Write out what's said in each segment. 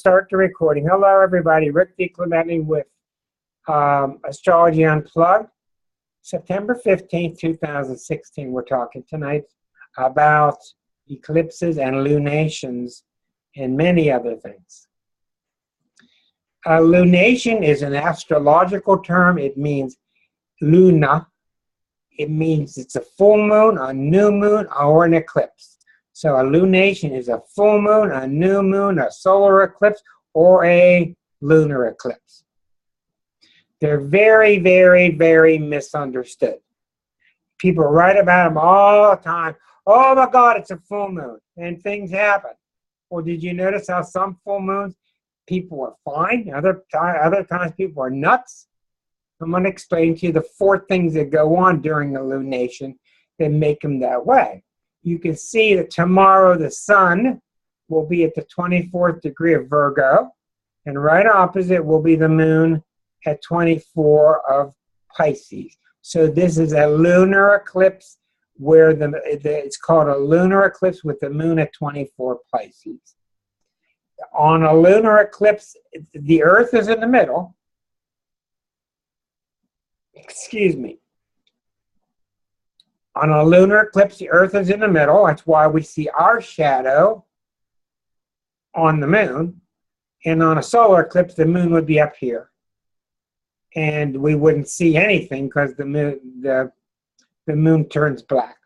Start the recording. Hello, everybody. Rick DiClemente with Astrology Unplugged. September 15th, 2016. We're talking tonight about eclipses and lunations and many other things. A lunation is an astrological term. It means luna. It means it's a full moon, a new moon, or an eclipse. So a lunation is a full moon, a new moon, a solar eclipse, or a lunar eclipse. They're very, very, very misunderstood. People write about them all the time. Oh my God, it's a full moon, and things happen. Well, did you notice how some full moons people are fine, other times people are nuts? I'm going to explain to you the 4 things that go on during the lunation that make them that way. You can see that tomorrow the sun will be at the 24th degree of Virgo, and right opposite will be the moon at 24 of Pisces. So this is a lunar eclipse where it's called a lunar eclipse with the moon at 24 Pisces. On a lunar eclipse, the Earth is in the middle. Excuse me. On a lunar eclipse, the Earth is in the middle. That's why we see our shadow on the moon. And on a solar eclipse, the moon would be up here. And we wouldn't see anything because the moon turns black.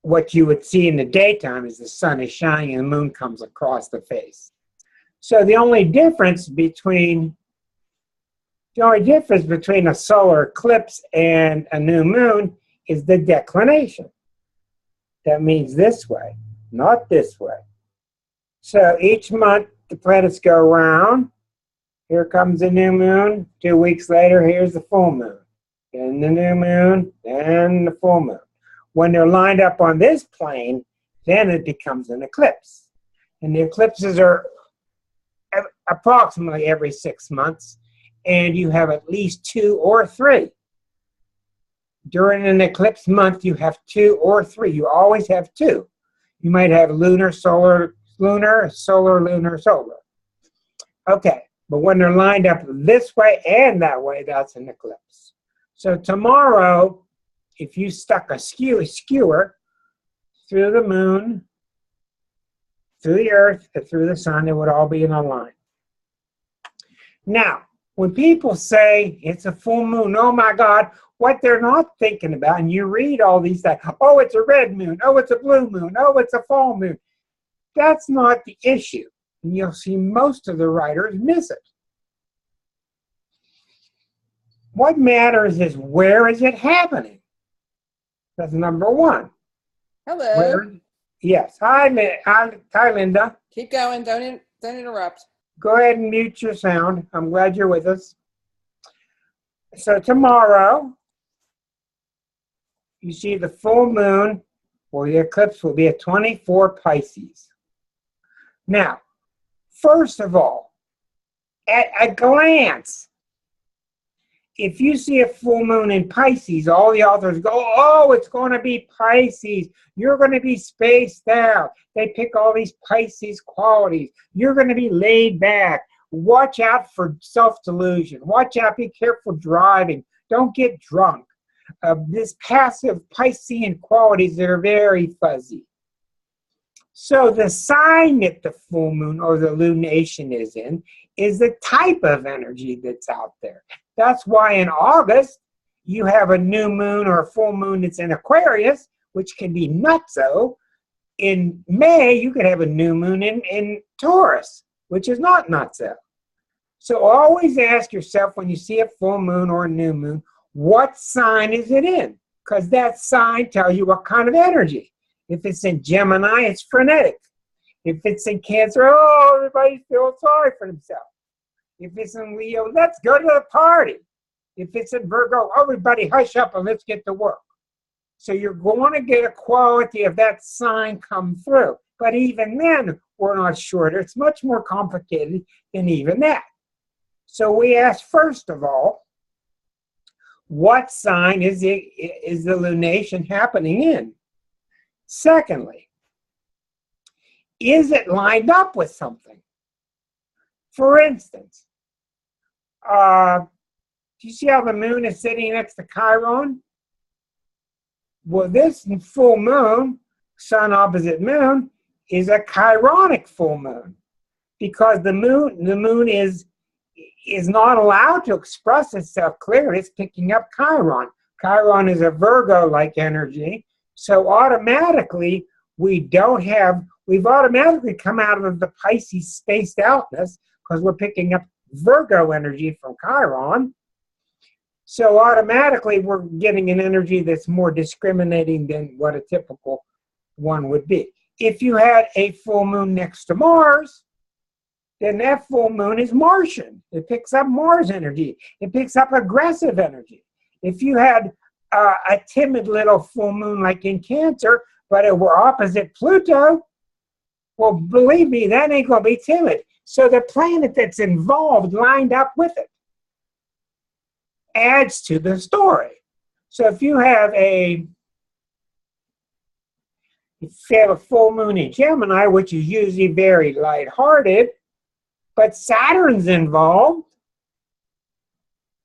What you would see in the daytime is the sun is shining and the moon comes across the face. So the only difference between a solar eclipse and a new moon is the declination. That means this way, not this way. So each month the planets go around. Here comes the new moon. 2 weeks later, here's the full moon. Then the new moon, then the full moon. When they're lined up on this plane, then it becomes an eclipse. And the eclipses are approximately every 6 months. And you have at least 2 or 3. During an eclipse month, you have 2 or 3. You always have 2. You might have lunar, solar, lunar, solar, lunar, solar. Okay, but when they're lined up this way and that way, that's an eclipse. So tomorrow, if you stuck a skewer through the moon, through the Earth, and through the sun, it would all be in a line. Now, when people say it's a full moon, oh my God, what they're not thinking about, and you read all these things, oh, it's a red moon, oh, it's a blue moon, oh, it's a full moon. That's not the issue. And you'll see most of the writers miss it. What matters is where is it happening? That's number 1. Hello. Yes. Hi, Linda. Keep going. Don't interrupt. Go ahead and mute your sound. I'm glad you're with us. So tomorrow, you see the full moon, or the eclipse will be at 24 Pisces. Now, first of all, at a glance, if you see a full moon in Pisces, all the authors go, oh, it's going to be Pisces. You're going to be spaced out. They pick all these Pisces qualities. You're going to be laid back. Watch out for self-delusion. Watch out. Be careful driving. Don't get drunk. This passive Piscean qualities that are very fuzzy. So the sign that the full moon or the lunation is in is the type of energy that's out there. That's why in August, you have a new moon or a full moon that's in Aquarius, which can be nutso. In May, you could have a new moon in Taurus, which is not nutso. So always ask yourself when you see a full moon or a new moon, what sign is it in? Because that sign tells you what kind of energy. If it's in Gemini, it's frenetic. If it's in Cancer, oh, everybody feels sorry for themselves. If it's in Leo, let's go to the party. If it's in Virgo, everybody hush up and let's get to work. So you're going to get a quality of that sign come through. But even then, we're not sure. It's much more complicated than even that. So we ask, first of all, what sign is the lunation happening in? Secondly, is it lined up with something? For instance, do you see how the moon is sitting next to Chiron? Well, this full moon, sun opposite moon, is a chironic full moon, because the moon is not allowed to express itself clearly. It's picking up Chiron. Chiron is a Virgo-like energy, so automatically we've automatically come out of the Pisces spaced outness because we're picking up Virgo energy from Chiron. So automatically we're getting an energy that's more discriminating than what a typical one would be. If you had a full moon next to Mars, then that full moon is Martian. It picks up Mars energy. It picks up aggressive energy. If you had a timid little full moon like in Cancer, but it were opposite Pluto, well, believe me, that ain't going to be timid. So the planet that's involved lined up with it adds to the story. So if you have a full moon in Gemini, which is usually very lighthearted, but Saturn's involved,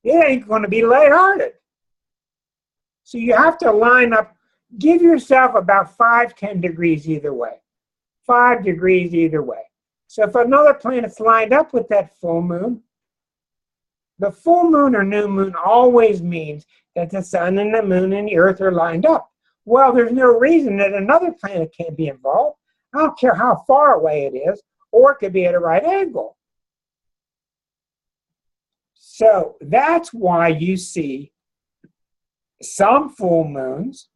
it ain't going to be lighthearted. So you have to line up, give yourself about 5-10 degrees either way. 5 degrees either way. So if another planet's lined up with that full moon, the full moon or new moon always means that the sun and the moon and the earth are lined up. Well, there's no reason that another planet can't be involved. I don't care how far away it is, or it could be at a right angle. So that's why you see some full moons,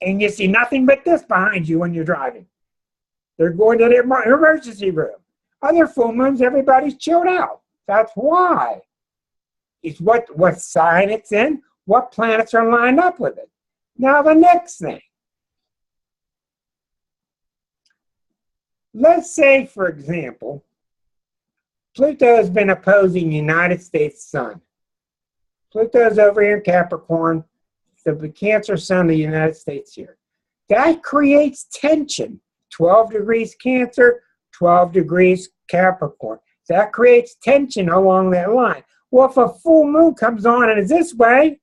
and you see nothing but this behind you when you're driving. They're going to their emergency room. Other full moons, everybody's chilled out. That's why. It's what sign it's in, what planets are lined up with it. Now the next thing. Let's say, for example, Pluto has been opposing United States sun. Pluto's over here in Capricorn, the Cancer sun of the United States here. That creates tension. 12 degrees Cancer, 12 degrees Capricorn. That creates tension along that line. Well, if a full moon comes on and is this way,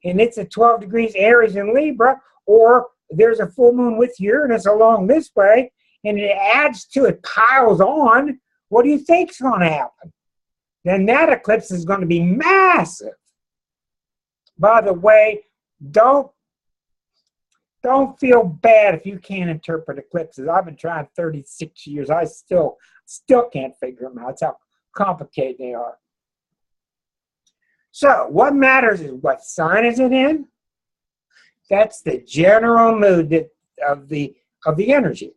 and it's at 12 degrees Aries and Libra, or there's a full moon with Uranus along this way, and it adds to it, piles on, what do you think's going to happen? Then that eclipse is going to be massive. By the way, don't feel bad if you can't interpret eclipses. I've been trying 36 years. I still can't figure them out. That's how complicated they are. So what matters is what sign is it in? That's the general mood of the energy.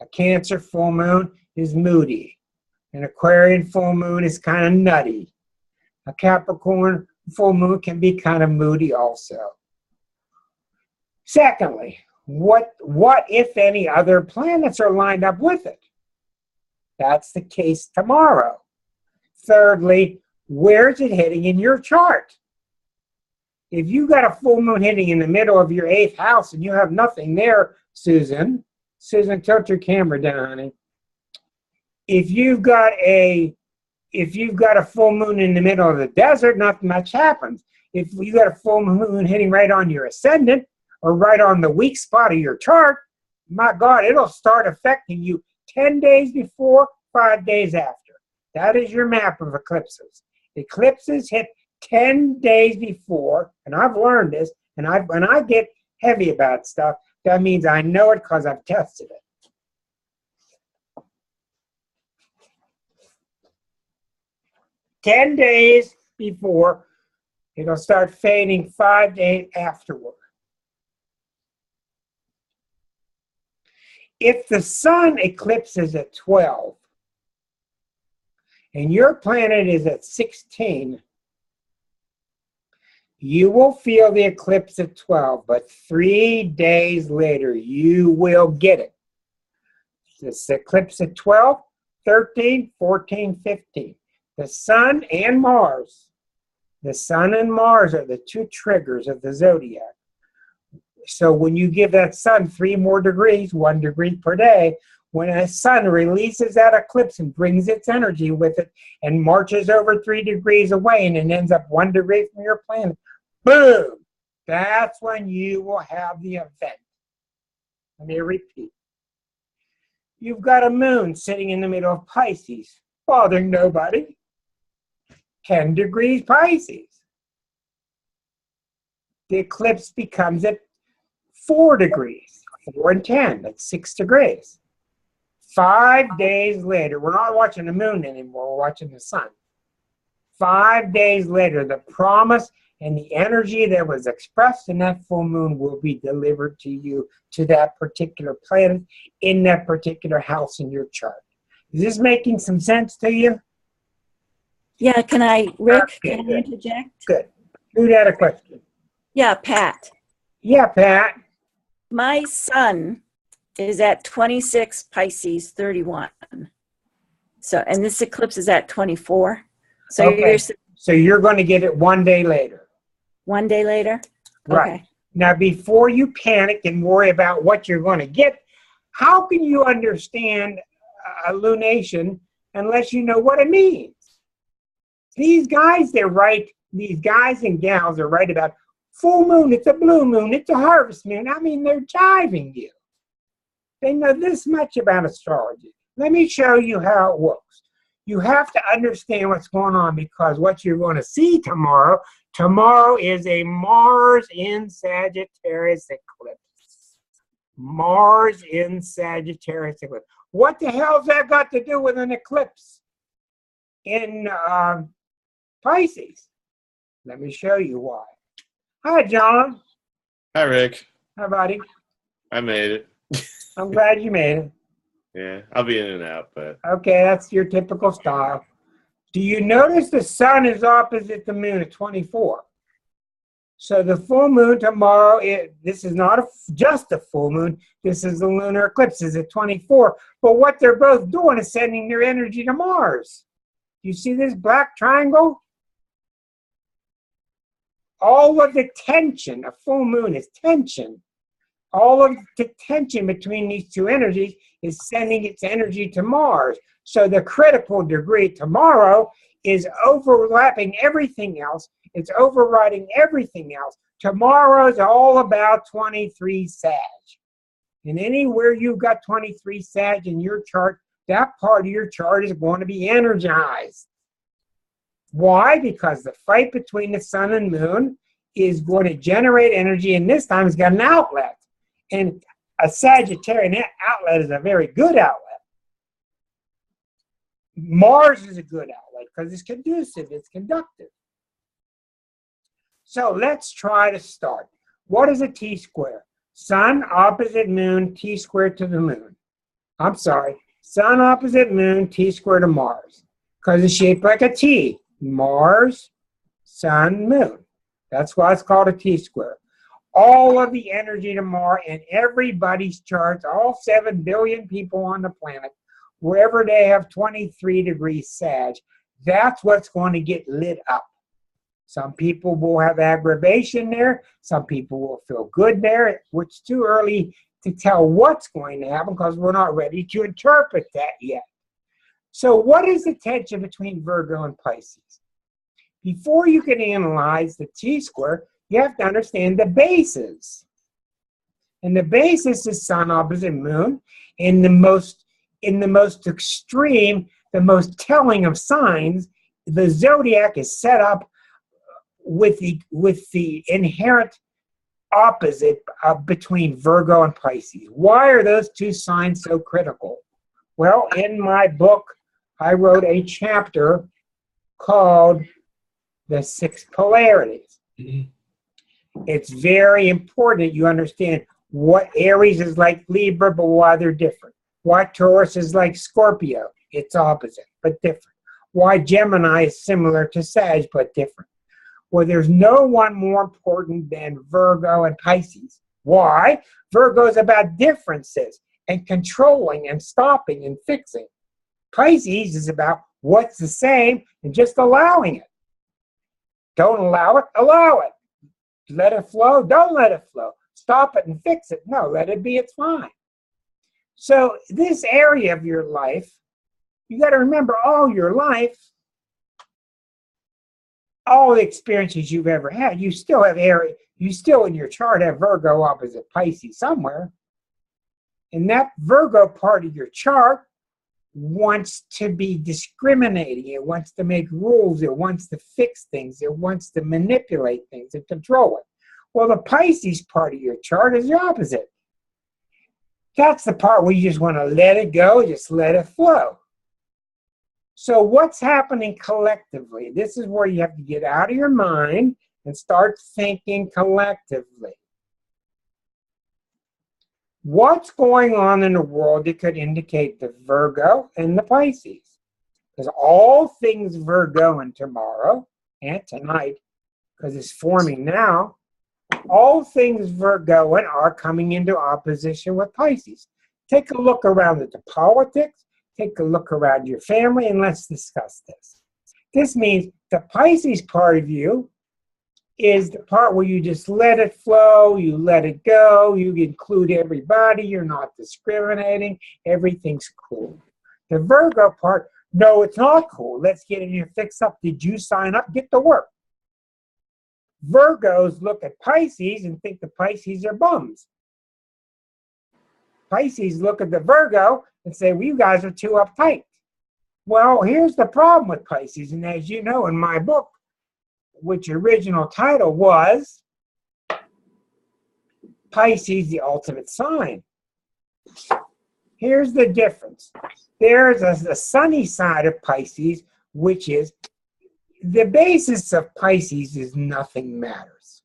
A Cancer full moon is moody. An Aquarian full moon is kind of nutty. A Capricorn full moon can be kind of moody also. Secondly, what if any other planets are lined up with it? That's the case tomorrow. Thirdly, where's it hitting in your chart? If you got a full moon hitting in the middle of your 8th house and you have nothing there, Susan, tilt your camera down, honey. If you've got a full moon in the middle of the desert, not much happens. If you got a full moon hitting right on your ascendant or right on the weak spot of your chart, my God, it'll start affecting you 10 days before, 5 days after. That is your map of eclipses. Eclipses hit 10 days before, and I've learned this, and when I get heavy about stuff, that means I know it because I've tested it. "10 days before, it'll start fading 5 days afterward. If the sun eclipses at 12 and your planet is at 16, you will feel the eclipse at 12, but 3 days later, you will get it. This eclipse at 12, 13, 14, 15. The sun and Mars are the two triggers of the zodiac. So when you give that sun 3 more degrees, 1 degree per day, when a sun releases that eclipse and brings its energy with it and marches over 3 degrees away and it ends up 1 degree from your planet, boom, that's when you will have the event. Let me repeat. You've got a moon sitting in the middle of Pisces, bothering nobody. 10 degrees Pisces. The eclipse becomes at 4 degrees, 4 and 10, that's 6 degrees. 5 days later, we're not watching the moon anymore, we're watching the sun. 5 days later, the promise and the energy that was expressed in that full moon will be delivered to you, to that particular planet, in that particular house in your chart. Is this making some sense to you? Yeah, can I, Rick, Okay, can I good. interject? Good. Who had a question? Yeah, Pat. Yeah, Pat. My son is at 26 Pisces 31. So, and this eclipse is at 24. So Okay. you're So you're going to get it 1 day later. 1 day later? Right. Okay. Now, before you panic and worry about what you're going to get, how can you understand a lunation unless you know what it means? These guys, they're right. These guys and gals are right about full moon, it's a blue moon, it's a harvest moon. I mean, they're jiving you. They know this much about astrology. Let me show you how it works. You have to understand what's going on because what you're going to see tomorrow is a Mars in Sagittarius eclipse. Mars in Sagittarius eclipse. What the hell's that got to do with an eclipse in Pisces? Let me show you why. Hi, John. Hi, Rick. Hi, buddy. I made it. I'm glad you made it. Yeah, I'll be in and out, but Okay, that's your typical style. Do you notice the sun is opposite the moon at 24? So the full moon tomorrow, this is not just a full moon, this is the lunar eclipse, is at 24. But what they're both doing is sending their energy to Mars. You see this black triangle? All of the tension, a full moon is tension. All of the tension between these two energies is sending its energy to Mars. So the critical degree tomorrow is overlapping everything else. It's overriding everything else. Tomorrow's all about 23 Sag. And anywhere you've got 23 Sag in your chart, that part of your chart is going to be energized. Why? Because the fight between the sun and moon is going to generate energy, and this time it's got an outlet. And a Sagittarian outlet is a very good outlet. Mars is a good outlet because it's conducive, it's conductive. So let's try to start. What is a T-square? Sun opposite moon, T-squared to the moon. I'm sorry, sun opposite moon, T-squared to Mars. Because it's shaped like a T. Mars, sun, moon. That's why it's called a T-square. All of the energy tomorrow in everybody's charts, all 7 billion people on the planet, wherever they have 23 degrees Sag, that's what's going to get lit up. Some people will have aggravation there. Some people will feel good there. It's too early to tell what's going to happen because we're not ready to interpret that yet. So what is the tension between Virgo and Pisces? Before you can analyze the T-square, you have to understand the bases. And the basis is sun opposite moon. In the most extreme, the most telling of signs, the zodiac is set up with the inherent opposite between Virgo and Pisces. Why are those two signs so critical? Well, in my book, I wrote a chapter called The Six Polarities. It's very important that you understand what Aries is like Libra, but why they're different. Why Taurus is like Scorpio. It's opposite, but different. Why Gemini is similar to Sag, but different. Well, there's no one more important than Virgo and Pisces. Why? Virgo is about differences and controlling and stopping and fixing. Pisces is about what's the same and just allowing it. Don't allow it, allow it. Let it flow, don't let it flow. stop it and fix it. No, let it be, it's fine. So this area of your life, you got to remember all your life, all the experiences you've ever had, you still have area, you still in your chart have Virgo opposite Pisces somewhere. And that Virgo part of your chart wants to be discriminating. It wants to make rules. It wants to fix things. It wants to manipulate things and control it. Well, the Pisces part of your chart is the opposite. That's the part where you just want to let it go, just let it flow. So what's happening collectively? This is where you have to get out of your mind and start thinking collectively. What's going on in the world that could indicate the Virgo and the Pisces? Because all things Virgoan tomorrow and tonight, because it's forming now, all things Virgoan are coming into opposition with Pisces. Take a look around at the politics, take a look around your family, and let's discuss this. This means the Pisces part of you is the part where you just let it flow, you let it go, you include everybody, you're not discriminating, everything's cool. The Virgo part, no, it's not cool. Let's get in here, fix up. Did you sign up? Get to work. Virgos look at Pisces and think the Pisces are bums. Pisces look at the Virgo and say, well, you guys are too uptight. Well, here's the problem with Pisces, and as you know in my book, which original title was Pisces, the Ultimate Sign. Here's the difference. There's a sunny side of Pisces, which is the basis of Pisces is nothing matters.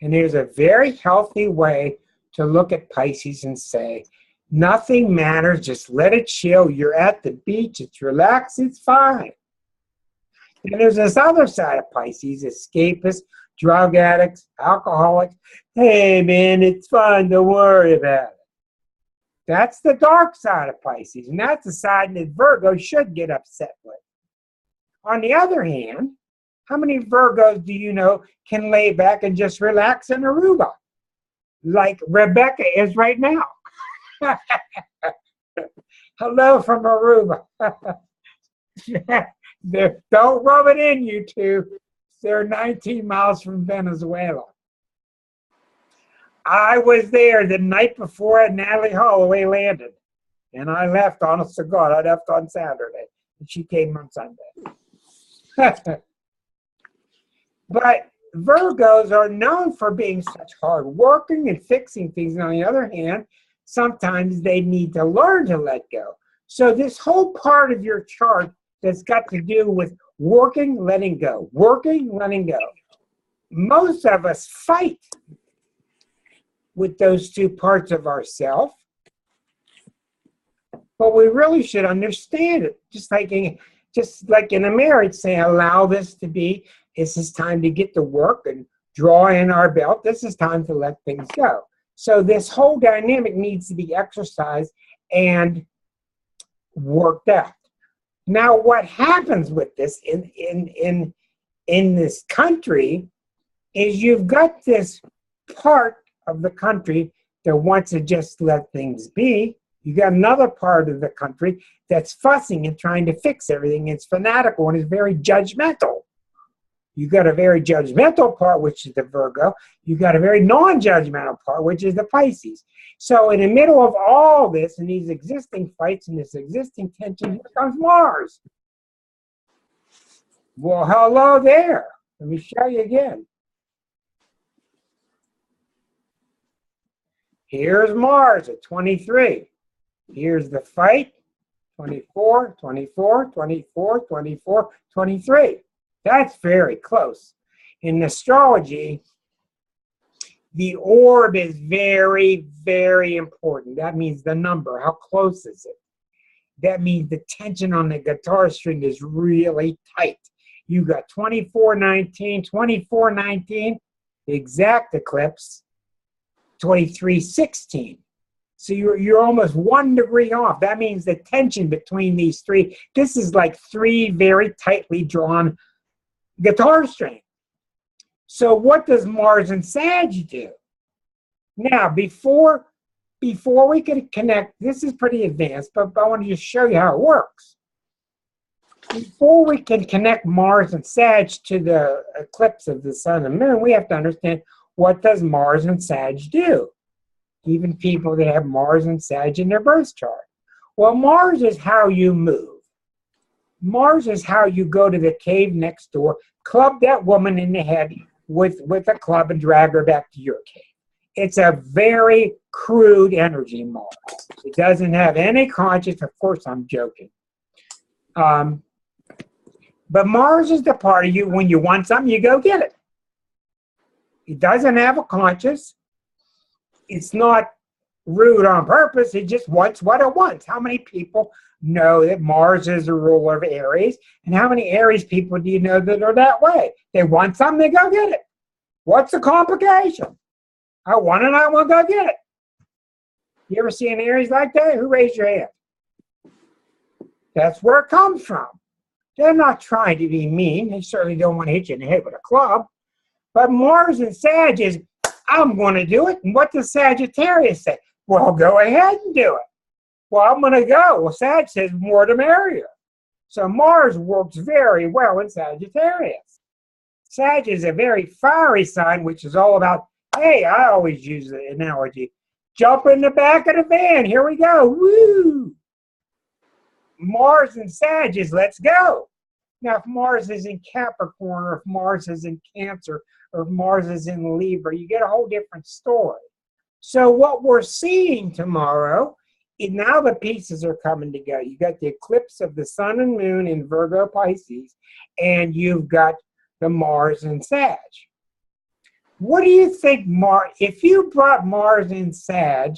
And there's a very healthy way to look at Pisces and say, nothing matters, just let it chill. You're at the beach, it's relaxed, it's fine. And there's this other side of Pisces, escapists, drug addicts, alcoholics. Hey, man, it's fun, don't worry about it. That's the dark side of Pisces, and that's the side that Virgo should get upset with. On the other hand, how many Virgos do you know can lay back and just relax in Aruba? Like Rebecca is right now. Hello from Aruba. Don't rub it in, you two. They're 19 miles from Venezuela. I was there the night before Natalie Holloway landed. And I left, honest to God, I left on Saturday. And she came on Sunday. But Virgos are known for being such hardworking and fixing things. And on the other hand, sometimes they need to learn to let go. So this whole part of your chart that's got to do with working, letting go, working, letting go. Most of us fight with those two parts of ourselves, but we really should understand it. Just like in a marriage, say, allow this to be, this is time to get to work and draw in our belt. This is time to let things go. So this whole dynamic needs to be exercised and worked out. Now, what happens with this in this country is you've got this part of the country that wants to just let things be. You got another part of the country that's fussing and trying to fix everything. It's fanatical and is very judgmental. You got a very judgmental part, which is the Virgo. You got a very non-judgmental part, which is the Pisces. So in the middle of all this and these existing fights and this existing tension, here comes Mars. Well, hello there. Let me show you again. Here's Mars at 23. Here's the fight, 24, 24, 24, 24, 23. That's very close. In astrology, the orb is very, very important. That means the number. How close is it? That means the tension on the guitar string is really tight. You got 2419, 2419, the exact eclipse, 2316. So you're almost 1 degree off. That means the tension between these three, this is like three very tightly drawn guitar strings. So what does Mars and Sag do? Now, before we can connect, this is pretty advanced, but I want to just show you how it works. Before we can connect Mars and Sag to the eclipse of the sun and moon, we have to understand, what does Mars and Sag do? Even people that have Mars and Sag in their birth chart. Well, Mars is how you move. Mars is how you go to the cave next door, club that woman in the head with a club and drag her back to your cave. It's a very crude energy, Mars. It doesn't have any conscience. Of course, I'm joking. But Mars is the part of you, when you want something, you go get it. It doesn't have a conscience. It's not rude on purpose. It just wants what it wants. How many people know that Mars is the ruler of Aries? And how many Aries people do you know that are that way? They want something, they go get it. What's the complication? I want it, I want to go get it. You ever see an Aries like that? Who raised your hand? That's where it comes from. They're not trying to be mean. They certainly don't want to hit you in the head with a club. But Mars and Sag is, I'm going to do it. And what does Sagittarius say? Well, go ahead and do it. Well, I'm going to go. Well, Sag says more the merrier. So Mars works very well in Sagittarius. Sag is a very fiery sign, which is all about, hey, I always use the analogy, jump in the back of the van. Here we go. Woo! Mars and Sag is let's go. Now, if Mars is in Capricorn, or if Mars is in Cancer, or if Mars is in Libra, you get a whole different story. So what we're seeing tomorrow is now the pieces are coming together. You got the eclipse of the sun and moon in Virgo Pisces, and you've got the Mars and Sag. What do you think, if you brought Mars and Sag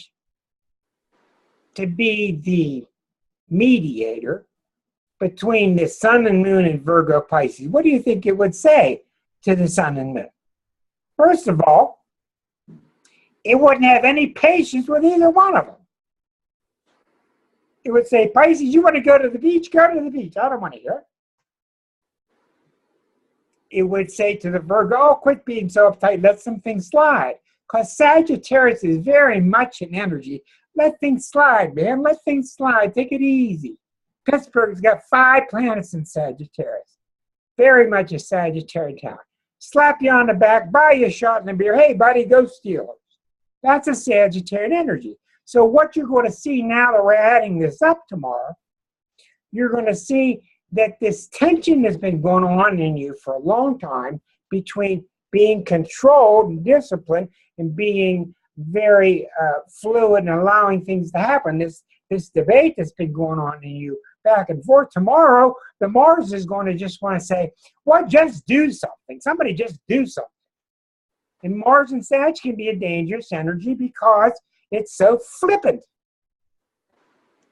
to be the mediator between the sun and moon in Virgo Pisces, what do you think it would say to the sun and moon? First of all, it wouldn't have any patience with either one of them. It would say, Pisces, you want to go to the beach? Go to the beach. I don't want to hear it. It would say to the Virgo, oh, quit being so uptight. Let some things slide. Because Sagittarius is very much in energy. Let things slide, man. Let things slide. Take it easy. Pittsburgh's got 5 planets in Sagittarius. Very much a Sagittarian town. Slap you on the back, buy you a shot in the beer. Hey, buddy, go Steelers. That's a Sagittarian energy. So what you're going to see now that we're adding this up tomorrow, you're going to see that this tension has been going on in you for a long time between being controlled and disciplined and being very fluid and allowing things to happen. This debate that's been going on in you back and forth. Tomorrow, the Mars is going to just want to say, well, just do something. Somebody just do something. And Mars and Sag can be a dangerous energy because it's so flippant.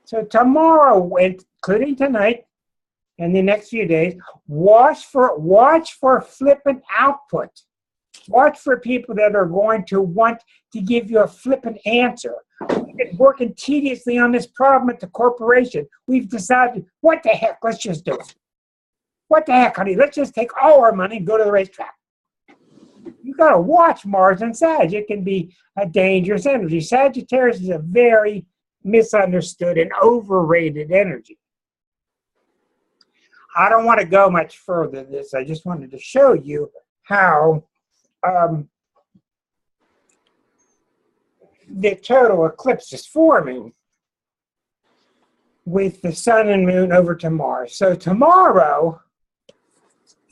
So tomorrow, including tonight and the next few days, watch for flippant output. Watch for people that are going to want to give you a flippant answer. We've been working tediously on this problem at the corporation. We've decided, what the heck, let's just do it. What the heck, honey, let's just take all our money and go to the racetrack. You got to watch Mars and Sag. It can be a dangerous energy. Sagittarius is a very misunderstood and overrated energy. I don't want to go much further than this. I just wanted to show you how the total eclipse is forming with the sun and moon over to Mars. So tomorrow,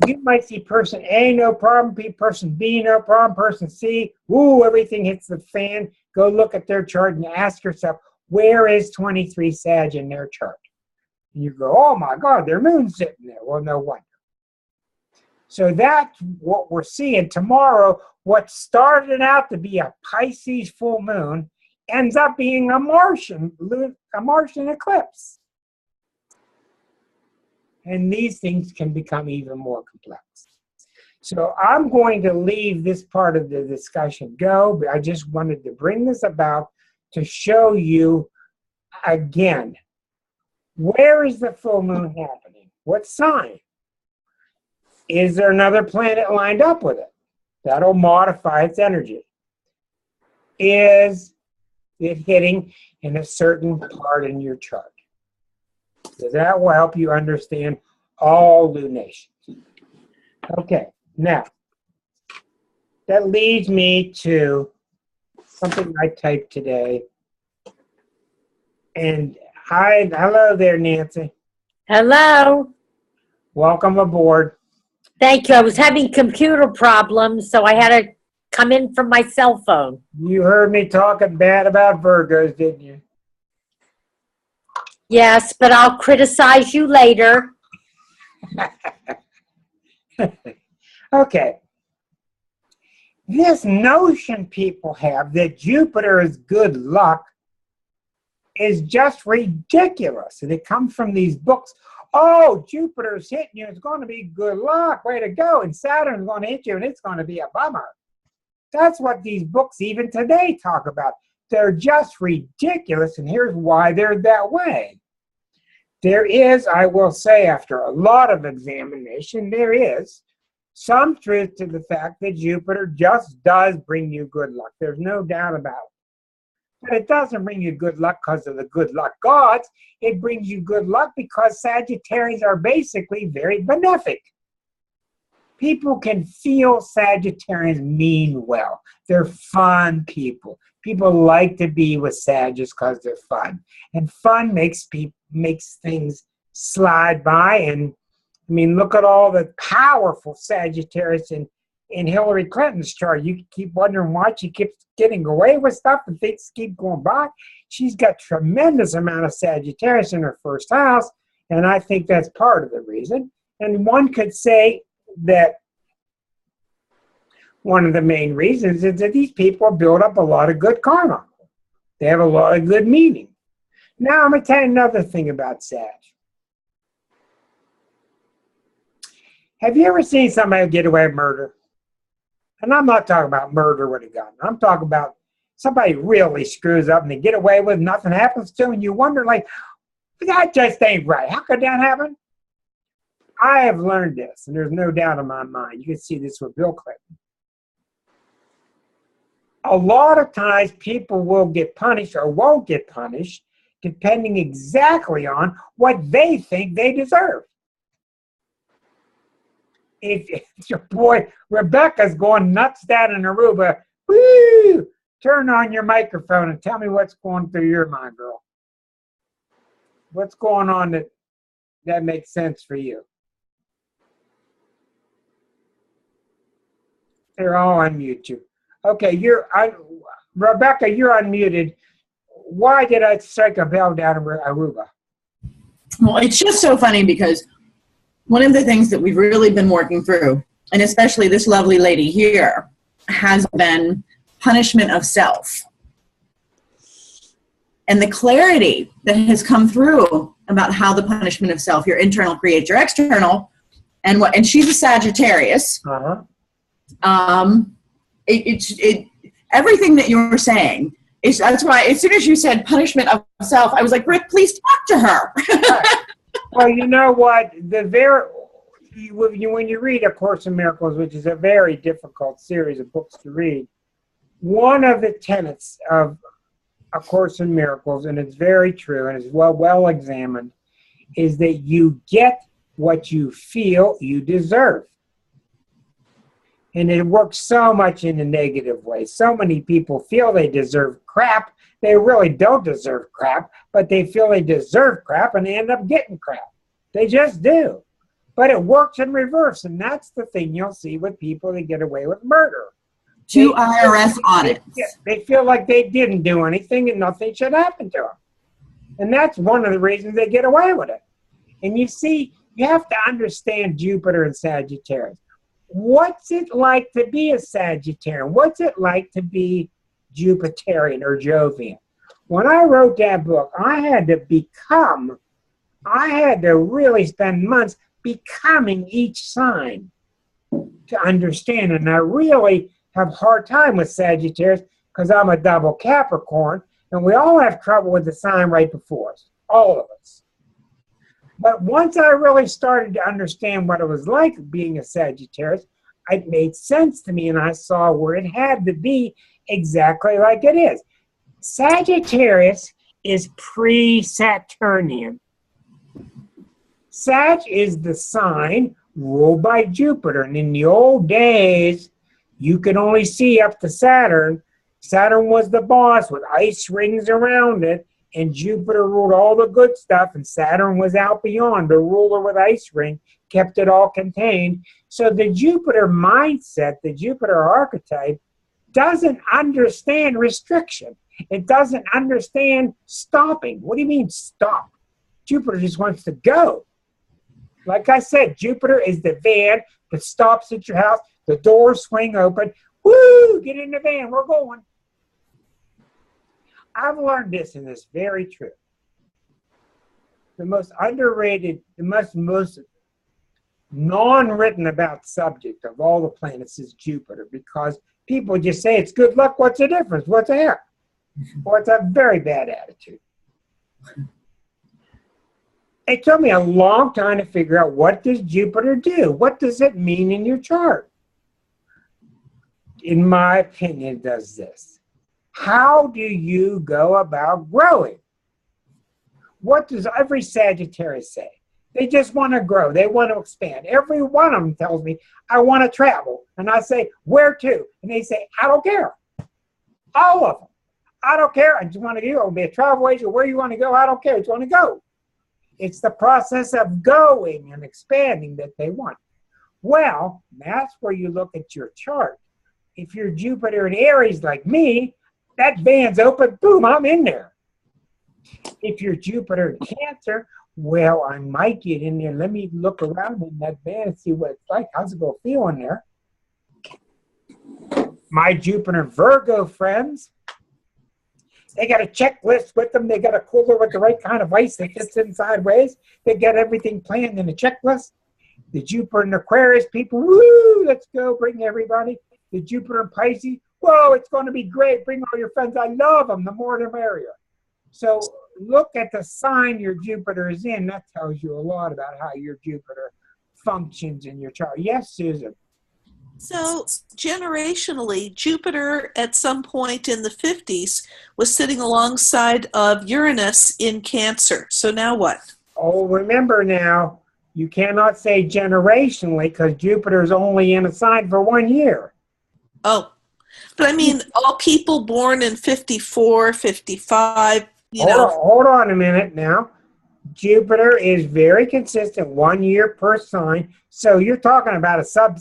you might see person A, no problem, person B, no problem, person C, woo, everything hits the fan. Go look at their chart and ask yourself, where is 23 Sag in their chart? And you go, oh my God, their moon's sitting there. Well, no wonder. So that's what we're seeing tomorrow. What started out to be a Pisces full moon ends up being a Martian eclipse. And these things can become even more complex. So I'm going to leave this part of the discussion go, but I just wanted to bring this about to show you again, where is the full moon happening? What sign? Is there another planet lined up with it? That'll modify its energy. Is it hitting in a certain part in your chart? So that will help you understand all lunations. Okay, now, that leads me to something I typed today. And hello there, Nancy. Hello. Welcome aboard. Thank you. I was having computer problems, so I had to come in from my cell phone. You heard me talking bad about Virgos, didn't you? Yes, but I'll criticize you later. Okay. This notion people have that Jupiter is good luck is just ridiculous. And it comes from these books. Oh, Jupiter's hitting you. It's going to be good luck. Way to go. And Saturn's going to hit you, and it's going to be a bummer. That's what these books even today talk about. They're just ridiculous, and here's why they're that way. There is, I will say, after a lot of examination, there is some truth to the fact that Jupiter just does bring you good luck. There's no doubt about it. But it doesn't bring you good luck because of the good luck gods. It brings you good luck because Sagittarians are basically very benefic. People can feel Sagittarians mean well. They're fun people. People like to be with Sagittarians because they're fun. And fun makes things slide by. And I mean, look at all the powerful Sagittarius in Hillary Clinton's chart. You keep wondering why she keeps getting away with stuff and things keep going by. She's got tremendous amount of Sagittarius in her first house, and I think that's part of the reason. And one could say that one of the main reasons is that these people build up a lot of good karma. They have a lot of good meaning. Now I'm going to tell you another thing about Sag. Have you ever seen somebody get away with murder? And I'm not talking about murder with a gun. I'm talking about somebody really screws up and they get away with it, nothing happens to them, and you wonder, like, that just ain't right. How could that happen? I have learned this, and there's no doubt in my mind. You can see this with Bill Clinton. A lot of times people will get punished or won't get punished depending exactly on what they think they deserve. If your boy Rebecca's going nuts down in Aruba, woo! Turn on your microphone and tell me what's going through your mind, girl. What's going on that makes sense for you? They're all unmute you. Okay, Rebecca, you're unmuted. Why did I strike a bell down in Aruba? Well, it's just so funny because one of the things that we've really been working through, and especially this lovely lady here, has been punishment of self. And the clarity that has come through about how the punishment of self, your internal creates your external, and she's a Sagittarius. Uh-huh. Everything that you were saying, that's why as soon as you said punishment of self, I was like, Rick, please talk to her. Right. Well, you know what? When you read A Course in Miracles, which is a very difficult series of books to read, one of the tenets of A Course in Miracles, and it's very true and it's well examined, is that you get what you feel you deserve. And it works so much in a negative way. So many people feel they deserve crap. They really don't deserve crap, but they feel they deserve crap and they end up getting crap. They just do. But it works in reverse, and that's the thing you'll see with people that get away with murder. 2 IRS audits. They feel like they didn't do anything and nothing should happen to them. And that's one of the reasons they get away with it. And you see, you have to understand Jupiter and Sagittarius. What's it like to be a Sagittarian? What's it like to be Jupiterian or Jovian? When I wrote that book, I had to really spend months becoming each sign to understand. And I really have a hard time with Sagittarius because I'm a double Capricorn, and we all have trouble with the sign right before us, all of us. But once I really started to understand what it was like being a Sagittarius, it made sense to me, and I saw where it had to be exactly like it is. Sagittarius is pre-Saturnian. Sag is the sign ruled by Jupiter, and in the old days, you could only see up to Saturn. Saturn was the boss with ice rings around it, and Jupiter ruled all the good stuff, and Saturn was out beyond. The ruler with ice ring kept it all contained. So the Jupiter mindset, the Jupiter archetype, doesn't understand restriction. It doesn't understand stopping. What do you mean stop? Jupiter just wants to go. Like I said, Jupiter is the van that stops at your house. The doors swing open. Woo! Get in the van. We're going. I've learned this, and it's very true. The most underrated, the most non-written about subject of all the planets is Jupiter, because people just say it's good luck. What's the difference? What's the heck? Well, it's a very bad attitude. It took me a long time to figure out, what does Jupiter do? What does it mean in your chart? In my opinion, it does this. How do you go about growing? What does every Sagittarius say? They just want to grow. They want to expand. Every one of them tells me, I want to travel. And I say, where to? And they say, I don't care. All of them. I don't care. I just want to go. I'll be a travel agent. Where you want to go, I don't care. I just want to go. It's the process of going and expanding that they want. Well, that's where you look at your chart. If you're Jupiter in Aries like me, that van's open, boom, I'm in there. If you're Jupiter in Cancer, well, I might get in there. Let me look around in that van and see what it's like. How's it going to feel in there? My Jupiter Virgo friends, they got a checklist with them. They got a cooler with the right kind of ice that fits in sideways. They got everything planned in a checklist. The Jupiter and Aquarius people, woo, let's go, bring everybody. The Jupiter and Pisces, whoa, it's going to be great. Bring all your friends. I love them. The more the merrier. So look at the sign your Jupiter is in. That tells you a lot about how your Jupiter functions in your chart. Yes, Susan? So generationally, Jupiter at some point in the 50s was sitting alongside of Uranus in Cancer. So now what? Oh, remember now, you cannot say generationally because Jupiter is only in a sign for 1 year. Oh, but I mean, all people born in 54, 55, Hold on a minute now. Jupiter is very consistent, 1 year per sign. So you're talking about a sub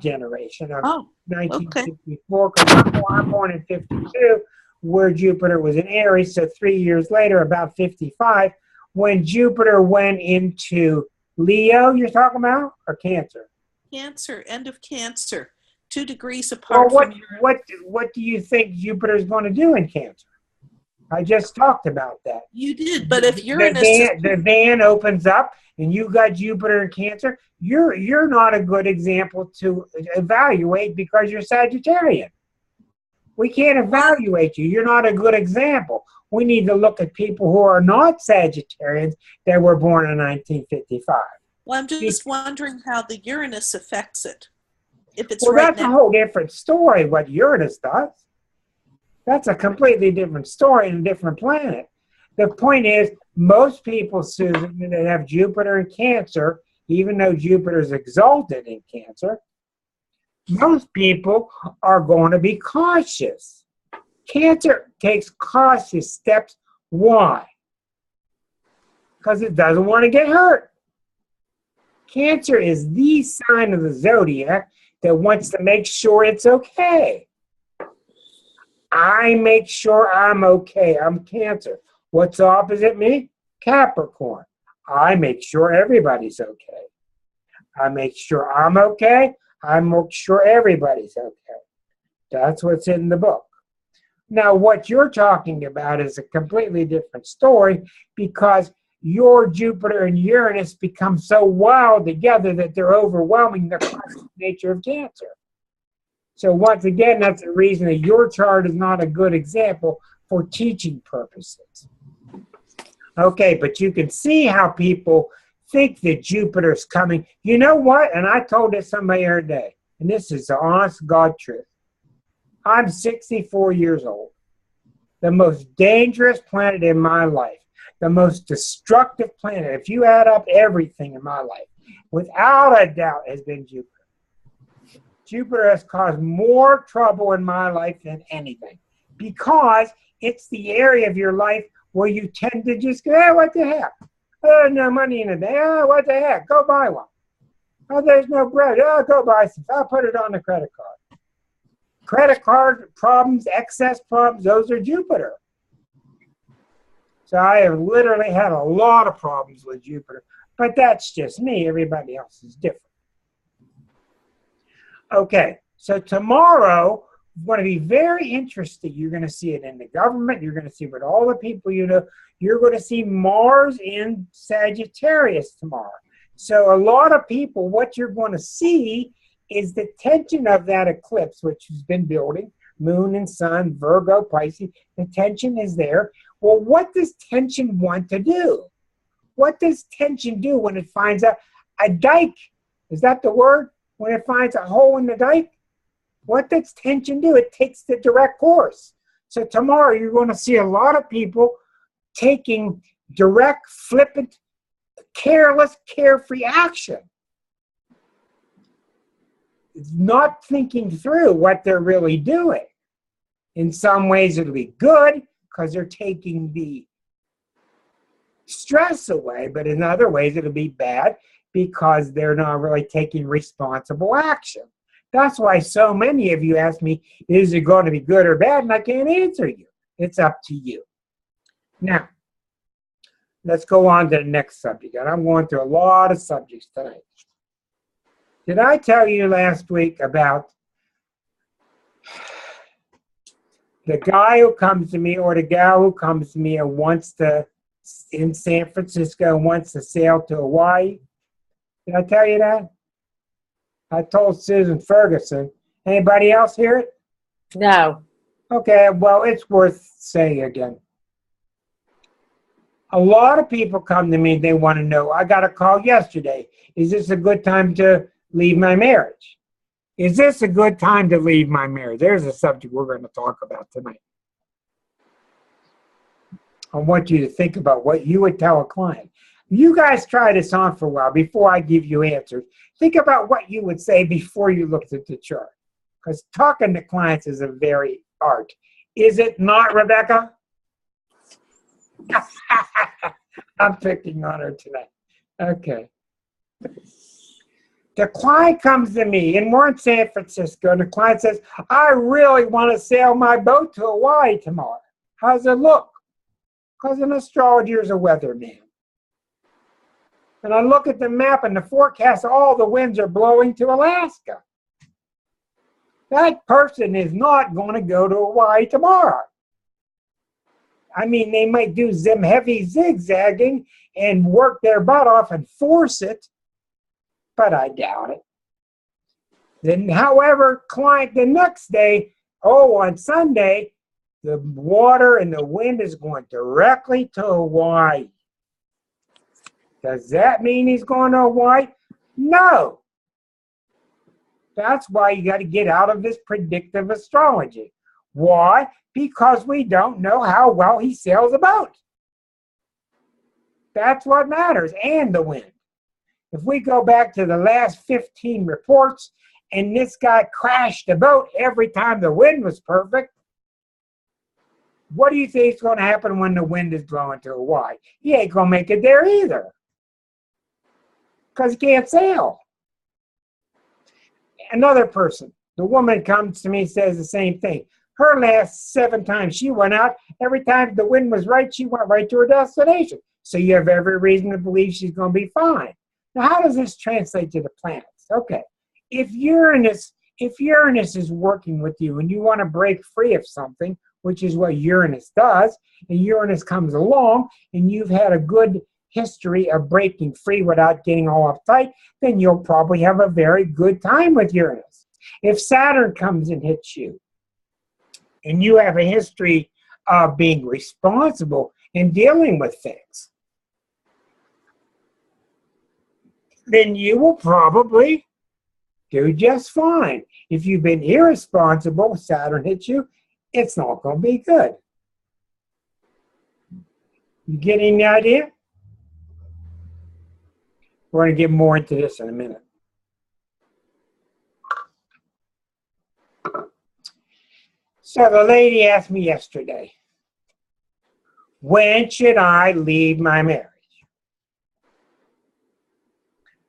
generation of 1964. Because I'm born in 52, where Jupiter was in Aries. So 3 years later, about 55, when Jupiter went into Leo, you're talking about, or Cancer? Cancer, end of Cancer, 2 degrees apart. Well, what do you think Jupiter is going to do in Cancer? I just talked about that. You did, but if Uranus... The van opens up and you got Jupiter in Cancer, you're not a good example to evaluate because you're Sagittarian. We can't evaluate you. You're not a good example. We need to look at people who are not Sagittarians that were born in 1955. Well, I'm just wondering how the Uranus affects it. If it's that's a whole different story, what Uranus does. That's a completely different story and a different planet. The point is, most people, Susan, that have Jupiter in Cancer, even though Jupiter is exalted in Cancer, most people are going to be cautious. Cancer takes cautious steps. Why? Because it doesn't want to get hurt. Cancer is the sign of the zodiac that wants to make sure it's okay. I make sure I'm okay. I'm Cancer. What's opposite me? Capricorn. I make sure everybody's okay. I make sure I'm okay. I make sure everybody's okay. That's what's in the book. Now, what you're talking about is a completely different story because your Jupiter and Uranus become so wild together that they're overwhelming the classic nature of Cancer. So once again, that's the reason that your chart is not a good example for teaching purposes. Okay, but you can see how people think that Jupiter's coming. You know what? And I told this somebody the other day. and this is the honest God truth. I'm 64 years old. The most dangerous planet in my life, the most destructive planet, if you add up everything in my life, without a doubt, has been Jupiter. Jupiter has caused more trouble in my life than anything because it's the area of your life where you tend to just go, oh, what the heck? Oh, no money in the day. Oh, what the heck? Go buy one. Oh, there's no bread. Oh, go buy some. I'll put it on the credit card. Credit card problems, excess problems, those are Jupiter. So I have literally had a lot of problems with Jupiter. But that's just me. Everybody else is different. Okay, so tomorrow, is going to be very interesting. You're going to see it in the government. You're going to see it with all the people you know. You're going to see Mars in Sagittarius tomorrow. So a lot of people, what you're going to see is the tension of that eclipse, which has been building, Moon and Sun, Virgo, Pisces. The tension is there. Well, what does tension want to do? What does tension do when it finds a dike? Is that the word? When it finds a hole in the dike? What does tension do? It takes the direct course. So tomorrow you're going to see a lot of people taking direct, flippant, careless, carefree action. Not thinking through what they're really doing. In some ways it'll be good because they're taking the stress away, but in other ways it'll be bad because they're not really taking responsible action. That's why so many of you ask me, is it going to be good or bad? And I can't answer you. It's up to you. Now, let's go on to the next subject. And I'm going through a lot of subjects tonight. Did I tell you last week about the guy who comes to me or the gal who comes to me and wants to, in San Francisco, wants to sail to Hawaii? Did I tell you that? I told Susan Ferguson. Anybody else hear it? No. Okay, well, it's worth saying again. A lot of people come to me, they want to know, I got a call yesterday. Is this a good time to leave my marriage? Is this a good time to leave my marriage? There's a subject we're going to talk about tonight. I want you to think about what you would tell a client. You guys try this on for a while before I give you answers. Think about what you would say before you looked at the chart. Because talking to clients is a very art. Is it not, Rebecca? I'm picking on her tonight. Okay. The client comes to me, and we're in San Francisco, and the client says, I really want to sail my boat to Hawaii tomorrow. How's it look? Because an astrologer is a weatherman. And I look at the map and the forecast, all the winds are blowing to Alaska. That person is not going to go to Hawaii tomorrow. I mean, they might do some heavy zigzagging and work their butt off and force it, but I doubt it. Then, however, client the next day, on Sunday, the water and the wind is going directly to Hawaii. Does that mean he's going to Hawaii? No. That's why you got to get out of this predictive astrology. Why? Because we don't know how well he sails a boat. That's what matters, and the wind. If we go back to the last 15 reports, and this guy crashed the boat every time the wind was perfect, what do you think is going to happen when the wind is blowing to Hawaii? He ain't going to make it there either. Because he can't sail. Another person, the woman comes to me and says the same thing. Her last 7 times she went out, every time the wind was right, she went right to her destination. So you have every reason to believe she's going to be fine. Now, how does this translate to the planets? Okay, if Uranus is working with you and you want to break free of something, which is what Uranus does, and Uranus comes along and you've had a good history of breaking free without getting all uptight, then you'll probably have a very good time with Uranus. If Saturn comes and hits you, and you have a history of being responsible in dealing with things, then you will probably do just fine. If you've been irresponsible, Saturn hits you, it's not going to be good. You getting the idea? We're going to get more into this in a minute. So the lady asked me yesterday, when should I leave my marriage?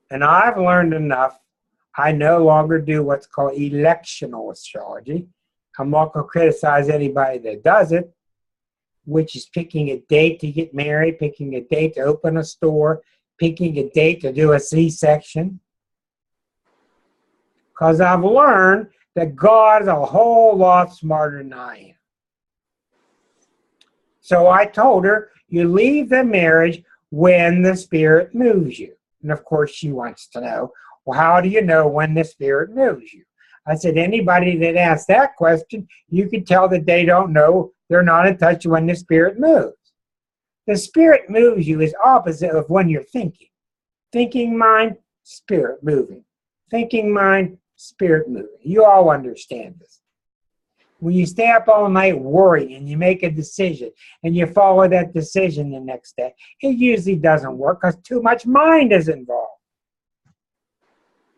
And I've learned enough. I no longer do what's called electional astrology. I'm not going to criticize anybody that does it, which is picking a date to get married, picking a date to open a store, picking a date to do a C-section. Because I've learned that God is a whole lot smarter than I am. So I told her, you leave the marriage when the spirit moves you. And of course she wants to know, well, how do you know when the spirit moves you? I said, anybody that asks that question, you can tell that they don't know, they're not in touch when the spirit moves. The spirit moves you is opposite of when you're thinking. Thinking mind, spirit moving. Thinking mind, spirit moving. You all understand this. When you stay up all night worrying and you make a decision and you follow that decision the next day, it usually doesn't work because too much mind is involved.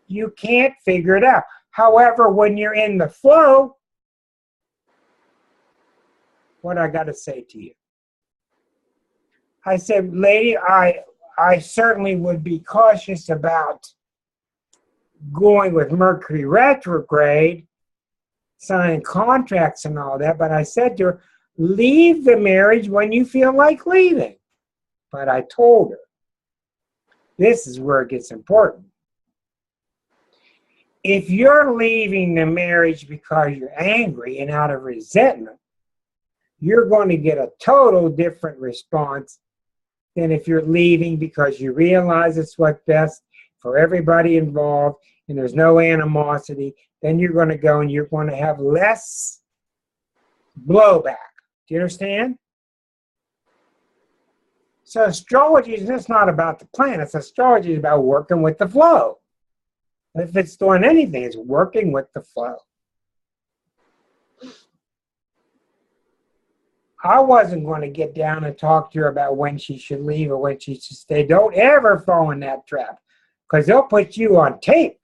You can't figure it out. However, when you're in the flow, what I got to say to you? I said, lady, I certainly would be cautious about going with Mercury retrograde, signing contracts and all that, but I said to her, leave the marriage when you feel like leaving. But I told her, this is where it gets important. If you're leaving the marriage because you're angry and out of resentment, you're going to get a total different response than if you're leaving because you realize it's what's best for everybody involved and there's no animosity. Then you're going to go and you're going to have less blowback. Do you understand? So astrology is just not about the planets. Astrology is about working with the flow. If it's doing anything, it's working with the flow. I wasn't going to get down and talk to her about when she should leave or when she should stay. Don't ever fall in that trap because they'll put you on tape.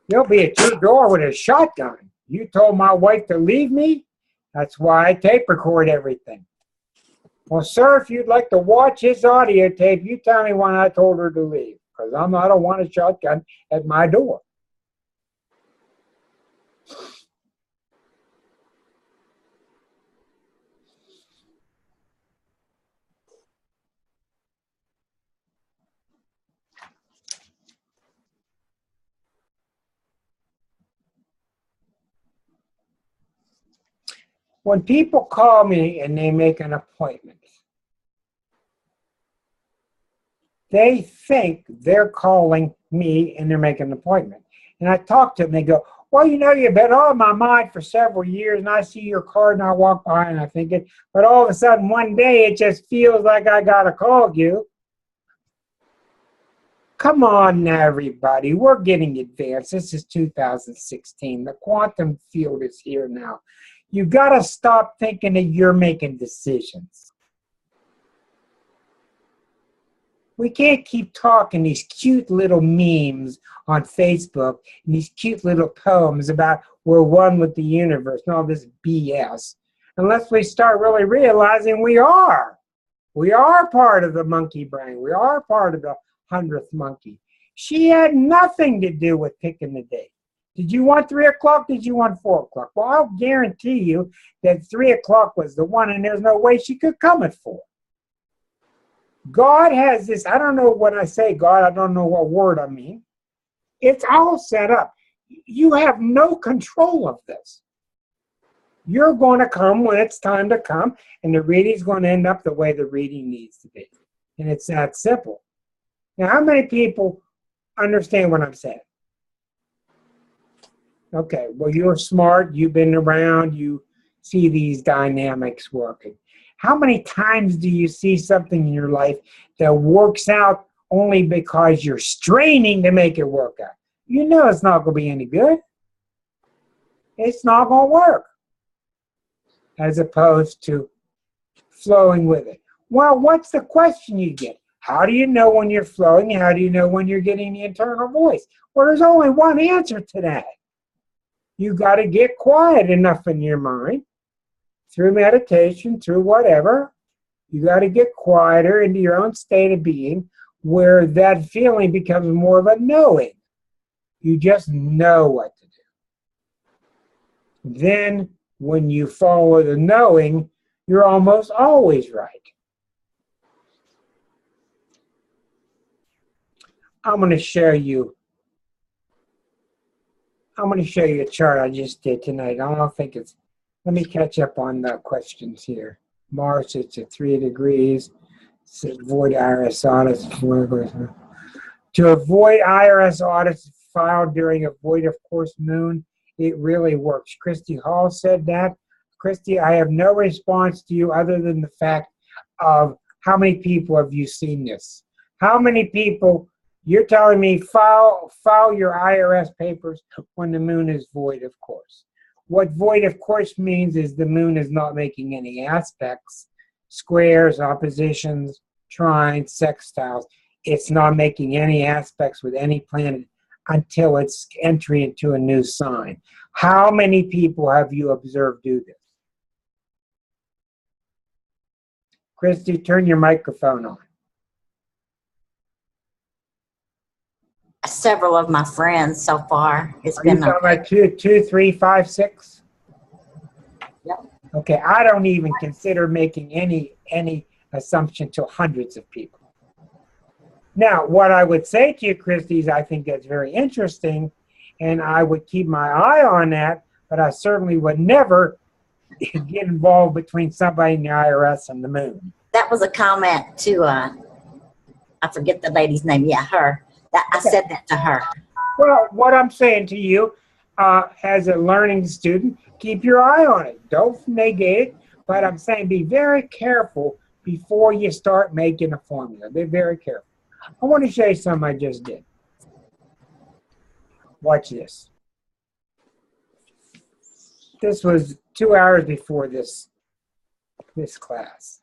You'll be at your door with a shotgun. You told my wife to leave me? That's why I tape record everything. Well, sir, if you'd like to watch his audio tape, you tell me when I told her to leave because I don't want a shotgun at my door. When people call me and they make an appointment, they think they're calling me and they're making an appointment. And I talk to them, they go, well, you know, you've been on my mind for several years, and I see your card, and I walk by, and I think it, but all of a sudden, one day, it just feels like I got to call you. Come on now, everybody. We're getting advanced. This is 2016. The quantum field is here now. You got to stop thinking that you're making decisions. We can't keep talking these cute little memes on Facebook and these cute little poems about we're one with the universe and all this BS unless we start really realizing we are. We are part of the monkey brain. We are part of the 100th monkey. She had nothing to do with picking the date. Did you want 3 o'clock? Did you want 4 o'clock? Well, I'll guarantee you that 3 o'clock was the one, and there's no way she could come at 4. God has this, I don't know when I say God, I don't know what word I mean. It's all set up. You have no control of this. You're going to come when it's time to come, and the reading's going to end up the way the reading needs to be. And it's that simple. Now, how many people understand what I'm saying? Okay, well, you're smart, you've been around, you see these dynamics working. How many times do you see something in your life that works out only because you're straining to make it work out? you know it's not going to be any good. It's not going to work. As opposed to flowing with it. Well, what's the question you get? How do you know when you're flowing? How do you know when you're getting the internal voice? Well, there's only one answer to that. You got to get quiet enough in your mind, through meditation, through whatever. You got to get quieter into your own state of being, where that feeling becomes more of a knowing. You just know what to do. Then, when you follow the knowing, you're almost always right. I'm going to show you a chart I just did tonight. I don't think it's, let me catch up on the questions here. Mars, it's at 3 degrees. It's avoid IRS audits. To avoid IRS audits filed during a void of course moon, it really works. Christy Hall said that. Christy, I have no response to you other than the fact of how many people have you seen this? How many people, you're telling me file your IRS papers when the moon is void of course. What void of course means is the moon is not making any aspects, squares, oppositions, trines, sextiles. It's not making any aspects with any planet until it's entry into a new sign. How many people have you observed do this? Christy, turn your microphone on. Several of my friends so far. It's Are you been talking about 2, 3, 5, 6? Yep. Okay, I don't even consider making any assumption to hundreds of people. Now, what I would say to you, Christy, is I think that's very interesting, and I would keep my eye on that, but I certainly would never get involved between somebody in the IRS and the moon. that was a comment to I forget the lady's name. Yeah, her. That I said that to her. Well, what I'm saying to you, as a learning student, keep your eye on it. Don't negate it, but I'm saying be very careful before you start making a formula. Be very careful. I want to show you something I just did. Watch this. This was 2 hours before this class.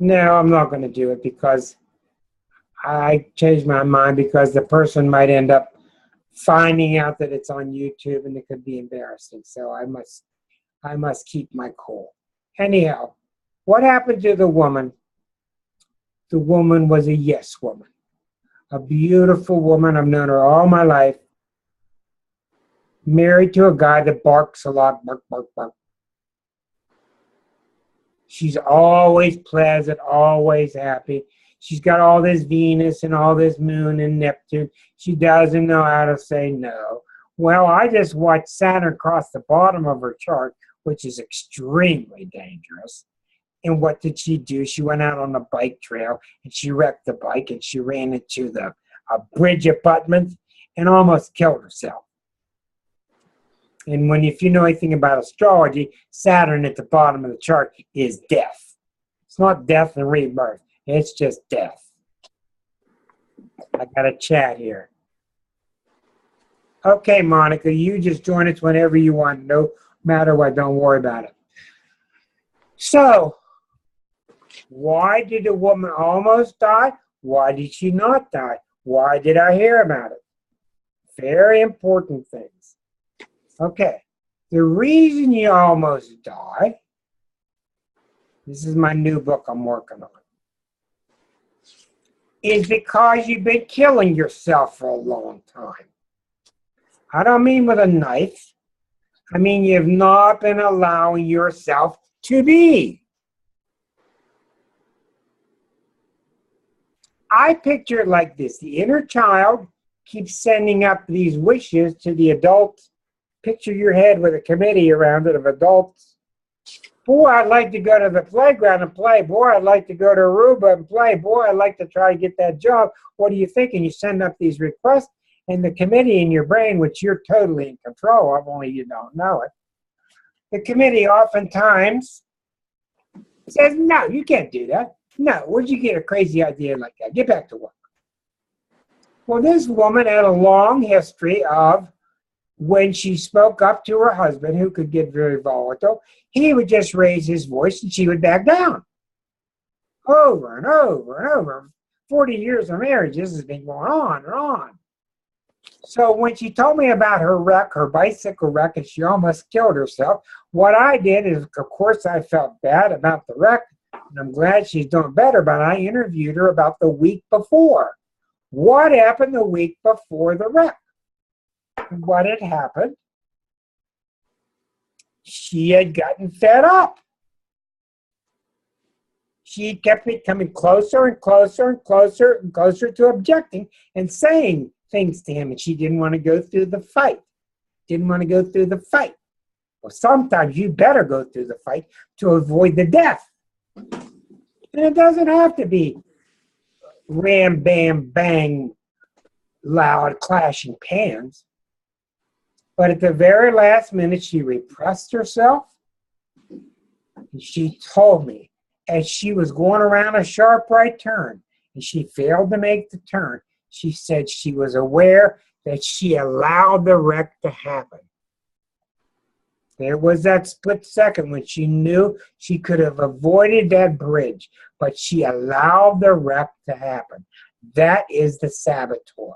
No, I'm not going to do it because I changed my mind, because the person might end up finding out that it's on YouTube and it could be embarrassing. So I must keep my cool. Anyhow, what happened to the woman? The woman was a yes woman. A beautiful woman. I've known her all my life. Married to a guy that barks a lot. Bark, bark, bark. She's always pleasant, always happy. She's got all this Venus and all this Moon and Neptune. She doesn't know how to say no. Well, I just watched Saturn cross the bottom of her chart, which is extremely dangerous. And what did she do? She went out on a bike trail and she wrecked the bike and she ran into a bridge abutment and almost killed herself. And if you know anything about astrology, Saturn at the bottom of the chart is death. It's not death and rebirth. It's just death. I got a chat here. Okay, Monica, you just join us whenever you want. No matter what, don't worry about it. So, why did the woman almost die? Why did she not die? Why did I hear about it? Very important things. Okay, the reason you almost die, this is my new book I'm working on, is because you've been killing yourself for a long time. I don't mean with a knife. I mean you've not been allowing yourself to be. I picture it like this. The inner child keeps sending up these wishes to the adults. Picture your head with a committee around it of adults Boy, I'd like to go to the playground and play. Boy, I'd like to go to Aruba and play. Boy, I'd like to try to get that job. What do you think? And you send up these requests, and the committee in your brain, which you're totally in control of, only you don't know it, the committee oftentimes says, no, you can't do that. No, where'd you get a crazy idea like that? Get back to work. Well, this woman had a long history of when she spoke up to her husband, who could get very volatile, he would just raise his voice and she would back down. Over and over and over. 40 years of marriage, this has been going on and on. So when she told me about her wreck, her bicycle wreck, and she almost killed herself, what I did is, of course, I felt bad about the wreck, and I'm glad she's doing better, but I interviewed her about the week before. What happened the week before the wreck? What had happened? She had gotten fed up. She kept becoming closer and closer and closer and closer to objecting and saying things to him, and she didn't want to go through the fight. Didn't want to go through the fight. Well, sometimes you better go through the fight to avoid the death. And it doesn't have to be ram, bam, bang, loud clashing pans. But at the very last minute, she repressed herself. And she told me, as she was going around a sharp right turn, and she failed to make the turn, she said she was aware that she allowed the wreck to happen. There was that split second when she knew she could have avoided that bridge, but she allowed the wreck to happen. That is the saboteur.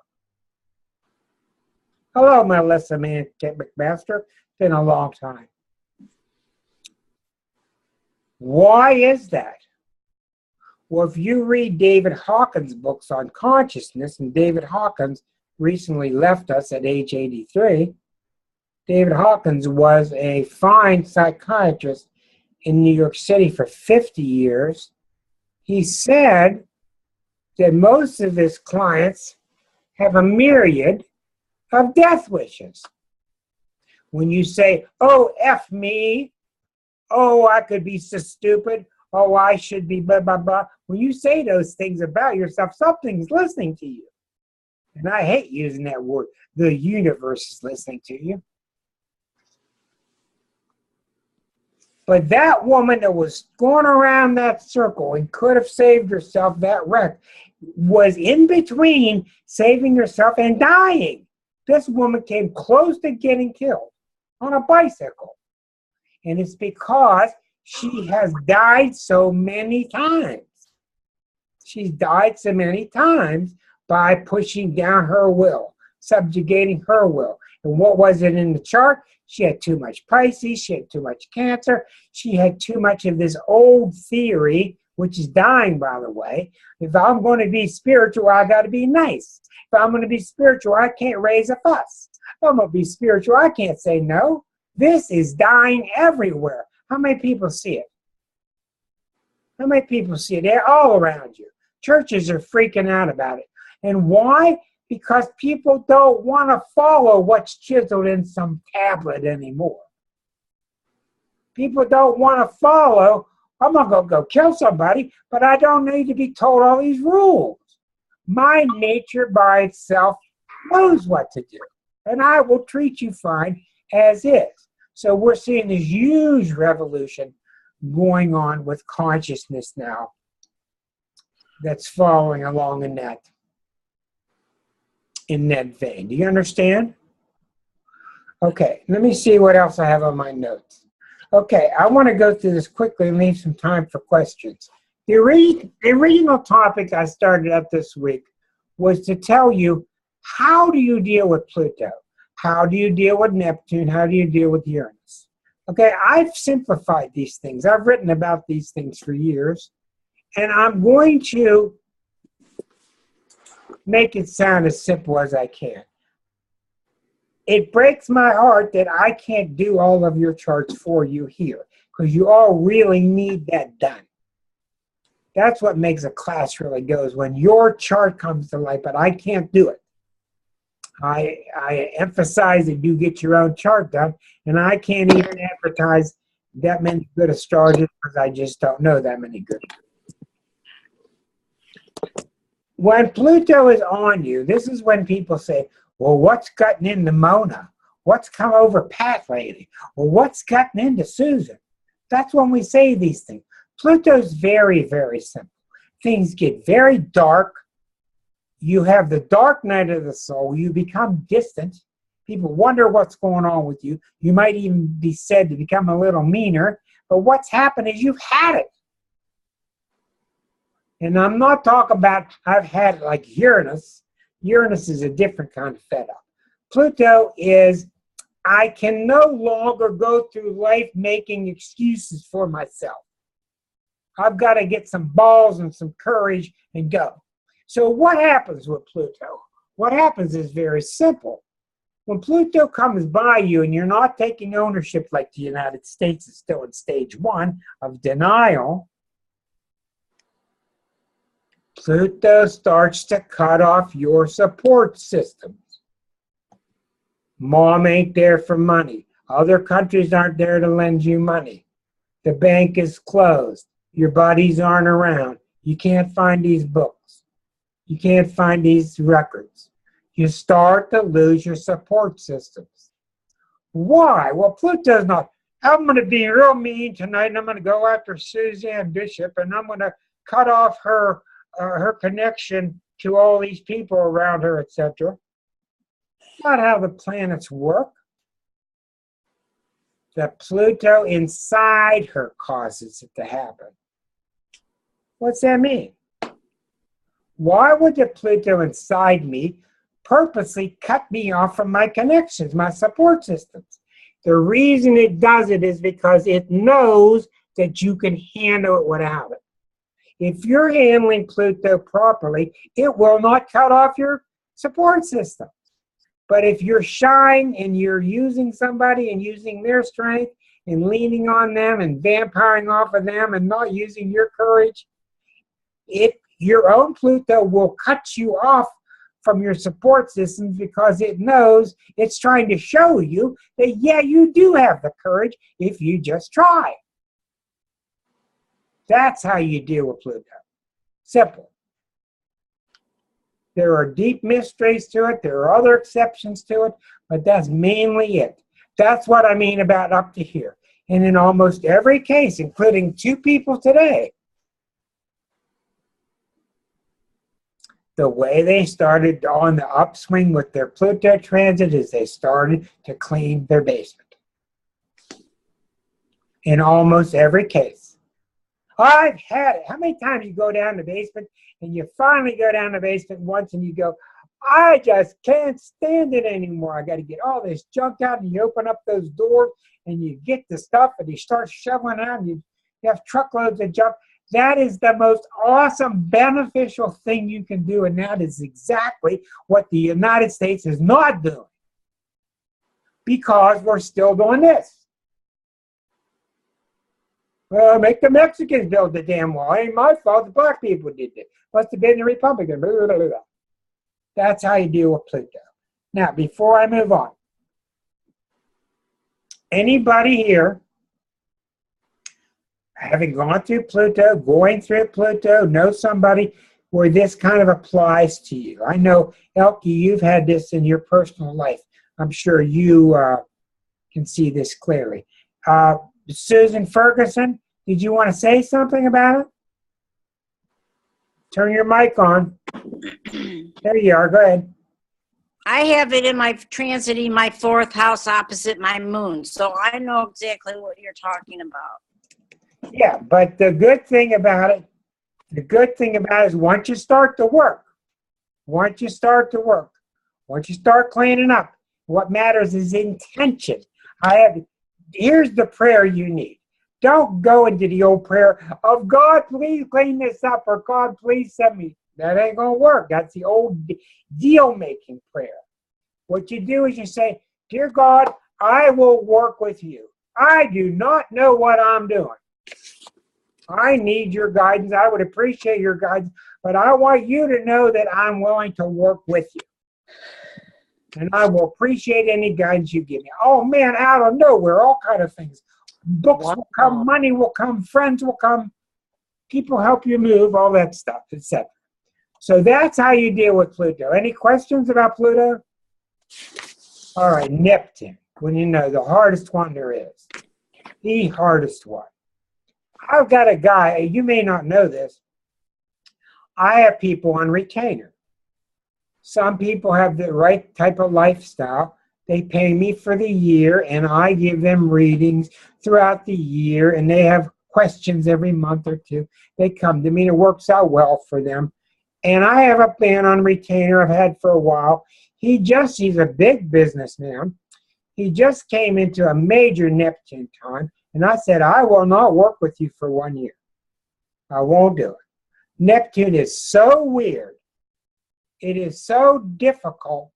Hello, Melissa McMaster. Been a long time. Why is that? Well, if you read David Hawkins' books on consciousness, and David Hawkins recently left us at age 83, David Hawkins was a fine psychiatrist in New York City for 50 years. He said that most of his clients have a myriad of death wishes. When you say, oh, F me, oh, I could be so stupid, oh, I should be blah, blah, blah. When you say those things about yourself, something's listening to you. And I hate using that word. The universe is listening to you. But that woman that was going around that circle and could have saved herself that wreck was in between saving herself and dying. This woman came close to getting killed on a bicycle. And it's because she has died so many times. She's died so many times by pushing down her will, subjugating her will. And what was it in the chart? She had too much Pisces, she had too much Cancer, she had too much of this old theory, which is dying, by the way. If I'm going to be spiritual, I got to be nice. If I'm going to be spiritual, I can't raise a fuss. If I'm going to be spiritual, I can't say no. This is dying everywhere. How many people see it? How many people see it? They're all around you. Churches are freaking out about it. And why? Because people don't want to follow what's chiseled in some tablet anymore. People don't want to follow, I'm going to go kill somebody, but I don't need to be told all these rules. My nature by itself knows what to do. And I will treat you fine as is. So we're seeing this huge revolution going on with consciousness now that's following along in that vein. Do you understand? Okay, let me see what else I have on my notes. Okay, I want to go through this quickly and leave some time for questions. The original topic I started up this week was to tell you, how do you deal with Pluto? How do you deal with Neptune? How do you deal with Uranus? Okay, I've simplified these things. I've written about these things for years, and I'm going to make it sound as simple as I can. It breaks my heart that I can't do all of your charts for you here, because you all really need that done. That's what makes a class really go, is when your chart comes to life, but I can't do it. I emphasize that you get your own chart done, and I can't even advertise that many good astrologers because I just don't know that many good. When Pluto is on you, this is when people say, well, what's gotten into Mona? What's come over Pat lately? Well, what's gotten into Susan? That's when we say these things. Pluto's very, very simple. Things get very dark. You have the dark night of the soul. You become distant. People wonder what's going on with you. You might even be said to become a little meaner. But what's happened is you've had it. And I'm not talking about I've had it like Uranus. Uranus is a different kind of fed up. Pluto is I can no longer go through life making excuses for myself. I've got to get some balls and some courage and go. So what happens with Pluto? What happens is very simple. When Pluto comes by you and you're not taking ownership like the United States is still in stage 1 of denial, Pluto starts to cut off your support systems. Mom ain't there for money. Other countries aren't there to lend you money. The bank is closed. Your buddies aren't around. You can't find these books. You can't find these records. You start to lose your support systems. Why? Well, Pluto's not, I'm going to be real mean tonight, and I'm going to go after Suzanne Bishop, and I'm going to cut off her connection to all these people around her, etc. Not how the planets work. The Pluto inside her causes it to happen. What's that mean? Why would the Pluto inside me purposely cut me off from my connections, my support systems? The reason it does it is because it knows that you can handle it without it. If you're handling Pluto properly, it will not cut off your support system. But if you're shying and you're using somebody and using their strength and leaning on them and vampiring off of them and not using your courage, your own Pluto will cut you off from your support systems because it knows it's trying to show you that, yeah, you do have the courage if you just try. That's how you deal with Pluto. Simple. There are deep mysteries to it. There are other exceptions to it, but that's mainly it. That's what I mean about up to here. And in almost every case, including 2 people today, the way they started on the upswing with their Pluto transit is they started to clean their basement. In almost every case. I've had it. How many times you go down the basement and you finally go down the basement once and you go, I just can't stand it anymore. I got to get all this junk out, and you open up those doors and you get the stuff and you start shoveling out and you have truckloads of junk. That is the most awesome, beneficial thing you can do, and that is exactly what the United States is not doing because we're still doing this. Well, make the Mexicans build the damn wall. It ain't my fault. The black people did it. Must have been the Republicans. Blah, blah, blah, blah. That's how you deal with Pluto. Now, before I move on, anybody here having gone through Pluto, going through Pluto, know somebody where this kind of applies to you? I know, Elke, you've had this in your personal life. I'm sure you can see this clearly. Susan Ferguson, did you want to say something about it? Turn your mic on. There you are. Go ahead. I have it in my transit in my 4th house opposite my moon, so I know exactly what you're talking about. Yeah, but the good thing about it is once you start to work, once you start cleaning up, what matters is intention. Here's the prayer you need. Don't go into the old prayer of God, please clean this up, or God, please send me. That ain't going to work. That's the old deal-making prayer. What you do is you say, Dear God, I will work with you. I do not know what I'm doing. I need your guidance. I would appreciate your guidance, but I want you to know that I'm willing to work with you. And I will appreciate any guidance you give me. Oh, man, out of nowhere, all kind of things Books will come, money will come, friends will come, people help you move, all that stuff, etc. So that's how you deal with Pluto. Any questions about Pluto? All right, Neptune. When you know the hardest one there is. The hardest one. I've got a guy, you may not know this. I have people on retainer. Some people have the right type of lifestyle. They pay me for the year, and I give them readings throughout the year, and they have questions every month or two. They come to me, and it works out well for them. And I have a man on retainer I've had for a while. He's a big businessman. He just came into a major Neptune time, and I said, I will not work with you for 1 year. I won't do it. Neptune is so weird. It is so difficult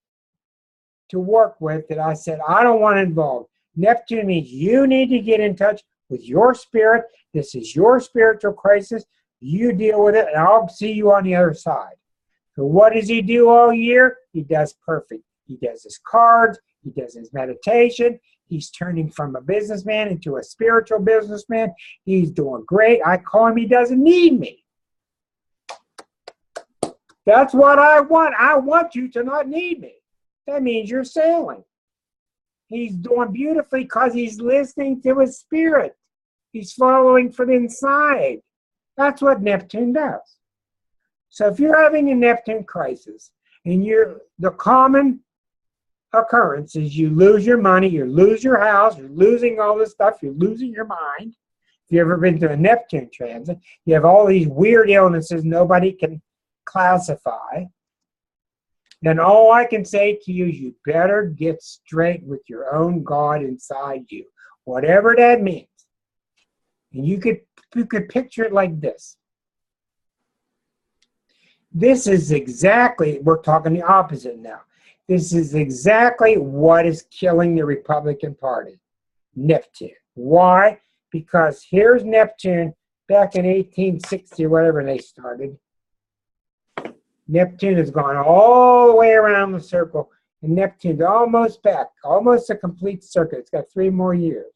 to work with that I said, I don't want to involve. Neptune means you need to get in touch with your spirit. This is your spiritual crisis. You deal with it, and I'll see you on the other side. So what does he do all year? He does perfect. He does his cards. He does his meditation. He's turning from a businessman into a spiritual businessman. He's doing great. I call him. He doesn't need me. That's what I want. I want you to not need me. That means you're sailing. He's doing beautifully because he's listening to his spirit. He's following from inside. That's what Neptune does. So if you're having a Neptune crisis, and the common occurrence is you lose your money, you lose your house, you're losing all this stuff, you're losing your mind. If you've ever been to a Neptune transit, you have all these weird illnesses nobody can classify. Then all I can say to you is you better get straight with your own God inside you, whatever that means. And you could picture it like this. This is exactly, we're talking the opposite now. This is exactly what is killing the Republican Party, Neptune. Why? Because here's Neptune back in 1860 or whatever they started. Neptune has gone all the way around the circle, and Neptune's almost back, almost a complete circuit. It's got 3 more years.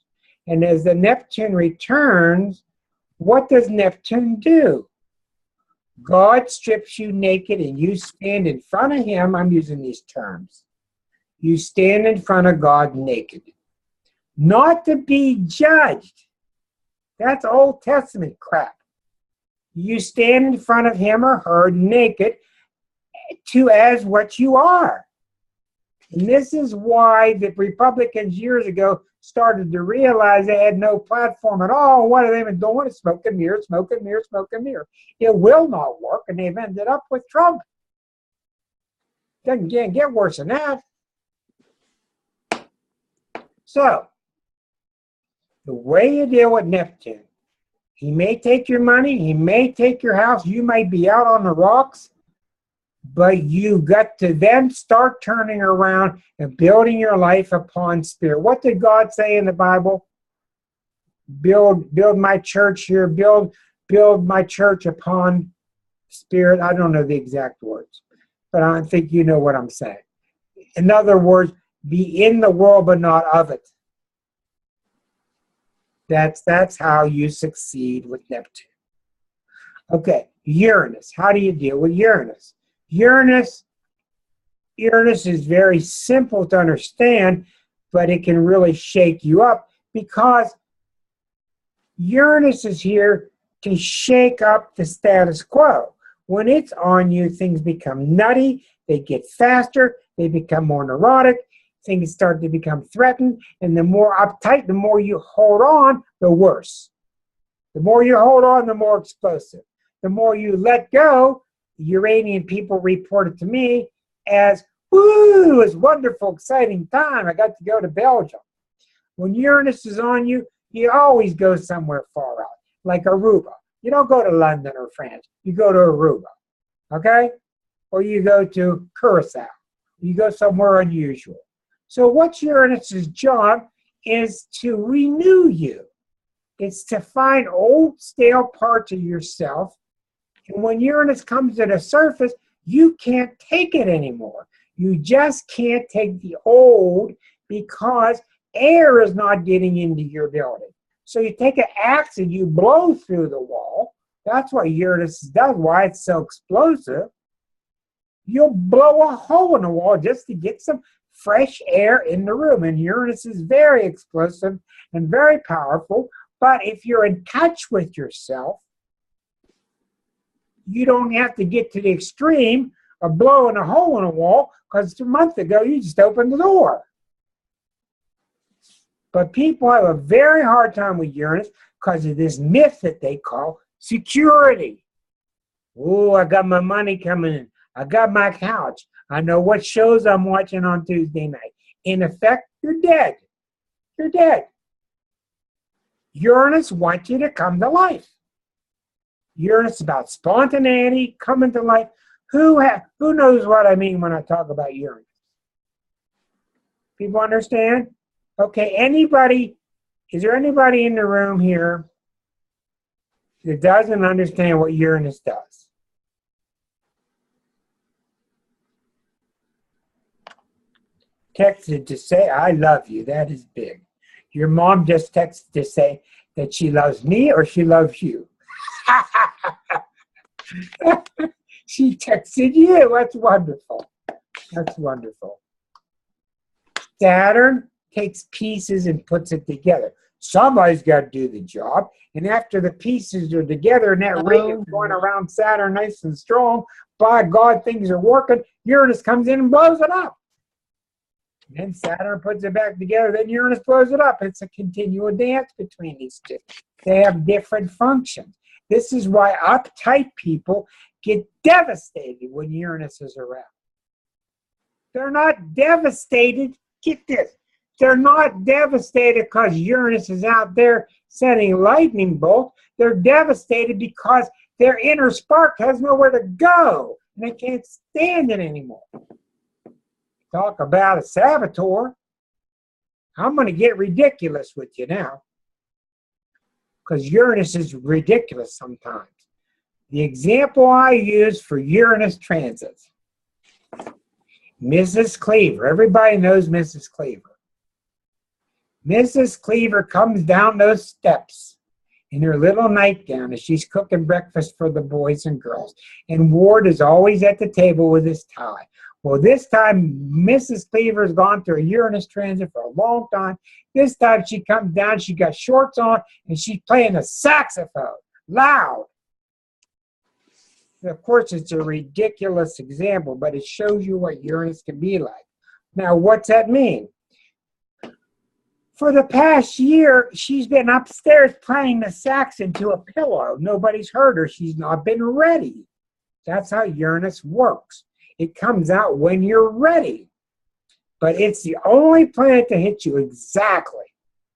And as the Neptune returns, what does Neptune do? God strips you naked and you stand in front of him. I'm using these terms. You stand in front of God naked. Not to be judged. That's Old Testament crap. You stand in front of him or her naked as what you are. And this is why the Republicans years ago started to realize they had no platform at all. What are they even doing? Smoke and mirror, smoke and mirror, smoke and mirror. It will not work, and they've ended up with Trump. Doesn't get worse than that. So, the way you deal with Neptune, he may take your money, he may take your house, you might be out on the rocks, but you got to then start turning around and building your life upon spirit. What did God say in the Bible? Build my church here, build my church upon spirit. I don't know the exact words, but I think you know what I'm saying. In other words, be in the world but not of it. That's how you succeed with Neptune. Okay, Uranus. How do you deal with Uranus? Uranus is very simple to understand, but it can really shake you up because Uranus is here to shake up the status quo. When it's on you, things become nutty, they get faster, they become more neurotic, things start to become threatened, and the more uptight, the more you hold on, the worse. The more you hold on, the more explosive. The more you let go, Uranian people reported to me as, woo, it was a wonderful, exciting time. I got to go to Belgium. When Uranus is on you, you always go somewhere far out, like Aruba. You don't go to London or France. You go to Aruba, okay? Or you go to Curacao. You go somewhere unusual. So what Uranus's job is to renew you. It's to find old, stale parts of yourself. And when Uranus comes to the surface, you can't take it anymore. You just can't take the old because air is not getting into your building. So you take an axe and you blow through the wall. That's what Uranus does, why it's so explosive. You'll blow a hole in the wall just to get some fresh air in the room. And Uranus is very explosive and very powerful. But if you're in touch with yourself, you don't have to get to the extreme of blowing a hole in a wall, because a month ago you just opened the door. But people have a very hard time with Uranus because of this myth that they call security. Oh, I got my money coming in. I got my couch. I know what shows I'm watching on Tuesday night. In effect, you're dead. You're dead. Uranus wants you to come to life. Uranus is about spontaneity, coming to life. Who knows what I mean when I talk about Uranus? People understand? Okay, anybody, is there anybody in the room here that doesn't understand what Uranus does? Texted to say, I love you. That is big. Your mom just texted to say that she loves me or she loves you. She texted you. That's wonderful. That's wonderful. Saturn takes pieces and puts it together. Somebody's got to do the job. And after the pieces are together and that ring is going around Saturn nice and strong, by God, things are working, Uranus comes in and blows it up. Then Saturn puts it back together, then Uranus blows it up. It's a continual dance between these two. They have different functions. This is why uptight people get devastated when Uranus is around. They're not devastated, get this, they're not devastated because Uranus is out there sending lightning bolts. They're devastated because their inner spark has nowhere to go and they can't stand it anymore. Talk about a saboteur. I'm going to get ridiculous with you now, because Uranus is ridiculous sometimes. The example I use for Uranus transits, Mrs. Cleaver. Everybody knows Mrs. Cleaver. Mrs. Cleaver comes down those steps in her little nightgown as she's cooking breakfast for the boys and girls. And Ward is always at the table with his tie. Well, this time, Mrs. Cleaver's gone through a Uranus transit for a long time. This time she comes down, she got shorts on, and she's playing a saxophone, loud. Of course, it's a ridiculous example, but it shows you what Uranus can be like. Now, what's that mean? For the past year, she's been upstairs playing the sax into a pillow. Nobody's heard her. She's not been ready. That's how Uranus works. It comes out when you're ready. But it's the only planet to hit you exactly.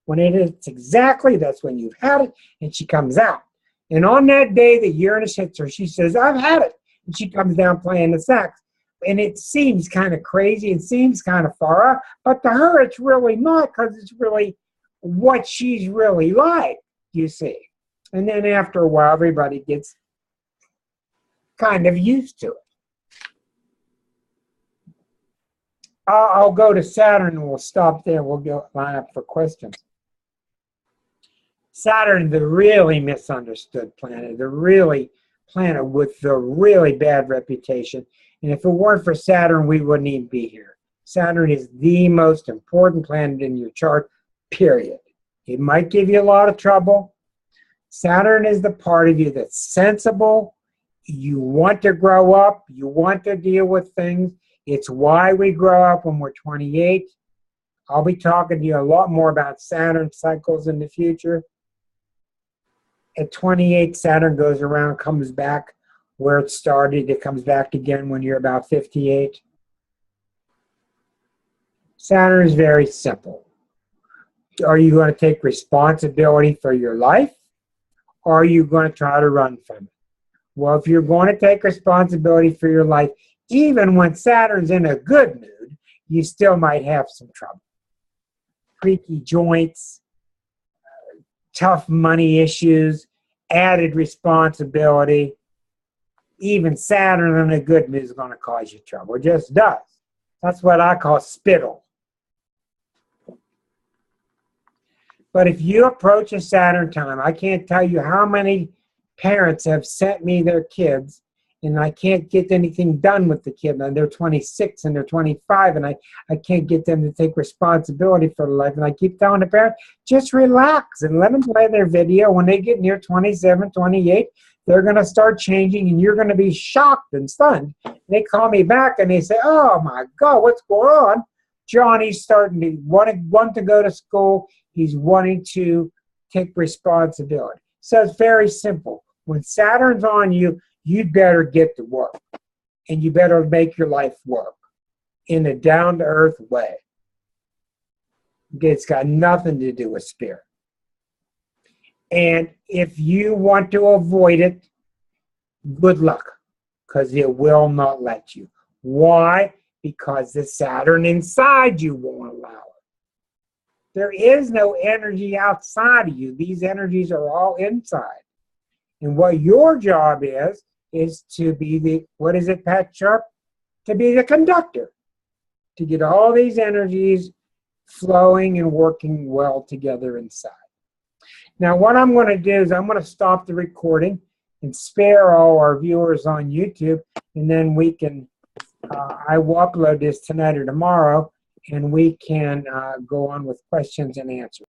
When it hits exactly, that's when you've had it, and she comes out. And on that day that Uranus hits her, she says, I've had it. And she comes down playing the sax. And it seems kind of crazy. It seems kind of far off. But to her, it's really not, because it's really what she's really like, you see. And then after a while, everybody gets kind of used to it. I'll go to Saturn and we'll stop there. We'll go line up for questions. Saturn, the really misunderstood planet, the really planet with the really bad reputation. And if it weren't for Saturn, we wouldn't even be here. Saturn is the most important planet in your chart, period. It might give you a lot of trouble. Saturn is the part of you that's sensible. You want to grow up. You want to deal with things. It's why we grow up when we're 28. I'll be talking to you a lot more about Saturn cycles in the future. At 28, Saturn goes around, comes back where it started. It comes back again when you're about 58. Saturn is very simple. Are you going to take responsibility for your life, or are you going to try to run from it? Well, if you're going to take responsibility for your life, even when Saturn's in a good mood, you still might have some trouble. Creaky joints, tough money issues, added responsibility. Even Saturn in a good mood is going to cause you trouble. It just does. That's what I call spittle. But if you approach a Saturn time, I can't tell you how many parents have sent me their kids, and I can't get anything done with the kid. And they're 26 and they're 25, and I can't get them to take responsibility for their life. And I keep telling the parent, just relax and let them play their video. When they get near 27, 28, they're going to start changing, and you're going to be shocked and stunned. And they call me back and they say, oh my God, what's going on? Johnny's starting to want to go to school. He's wanting to take responsibility. So it's very simple. When Saturn's on you, you'd better get to work. And you better make your life work in a down-to-earth way. It's got nothing to do with spirit. And if you want to avoid it, good luck, because it will not let you. Why? Because the Saturn inside you won't allow it. There is no energy outside of you. These energies are all inside. And what your job is to be the, what is it, Pat Sharp? To be the conductor. To get all these energies flowing and working well together inside. Now, what I'm going to do is I'm going to stop the recording and spare all our viewers on YouTube, and then we can, I will upload this tonight or tomorrow, and we can go on with questions and answers.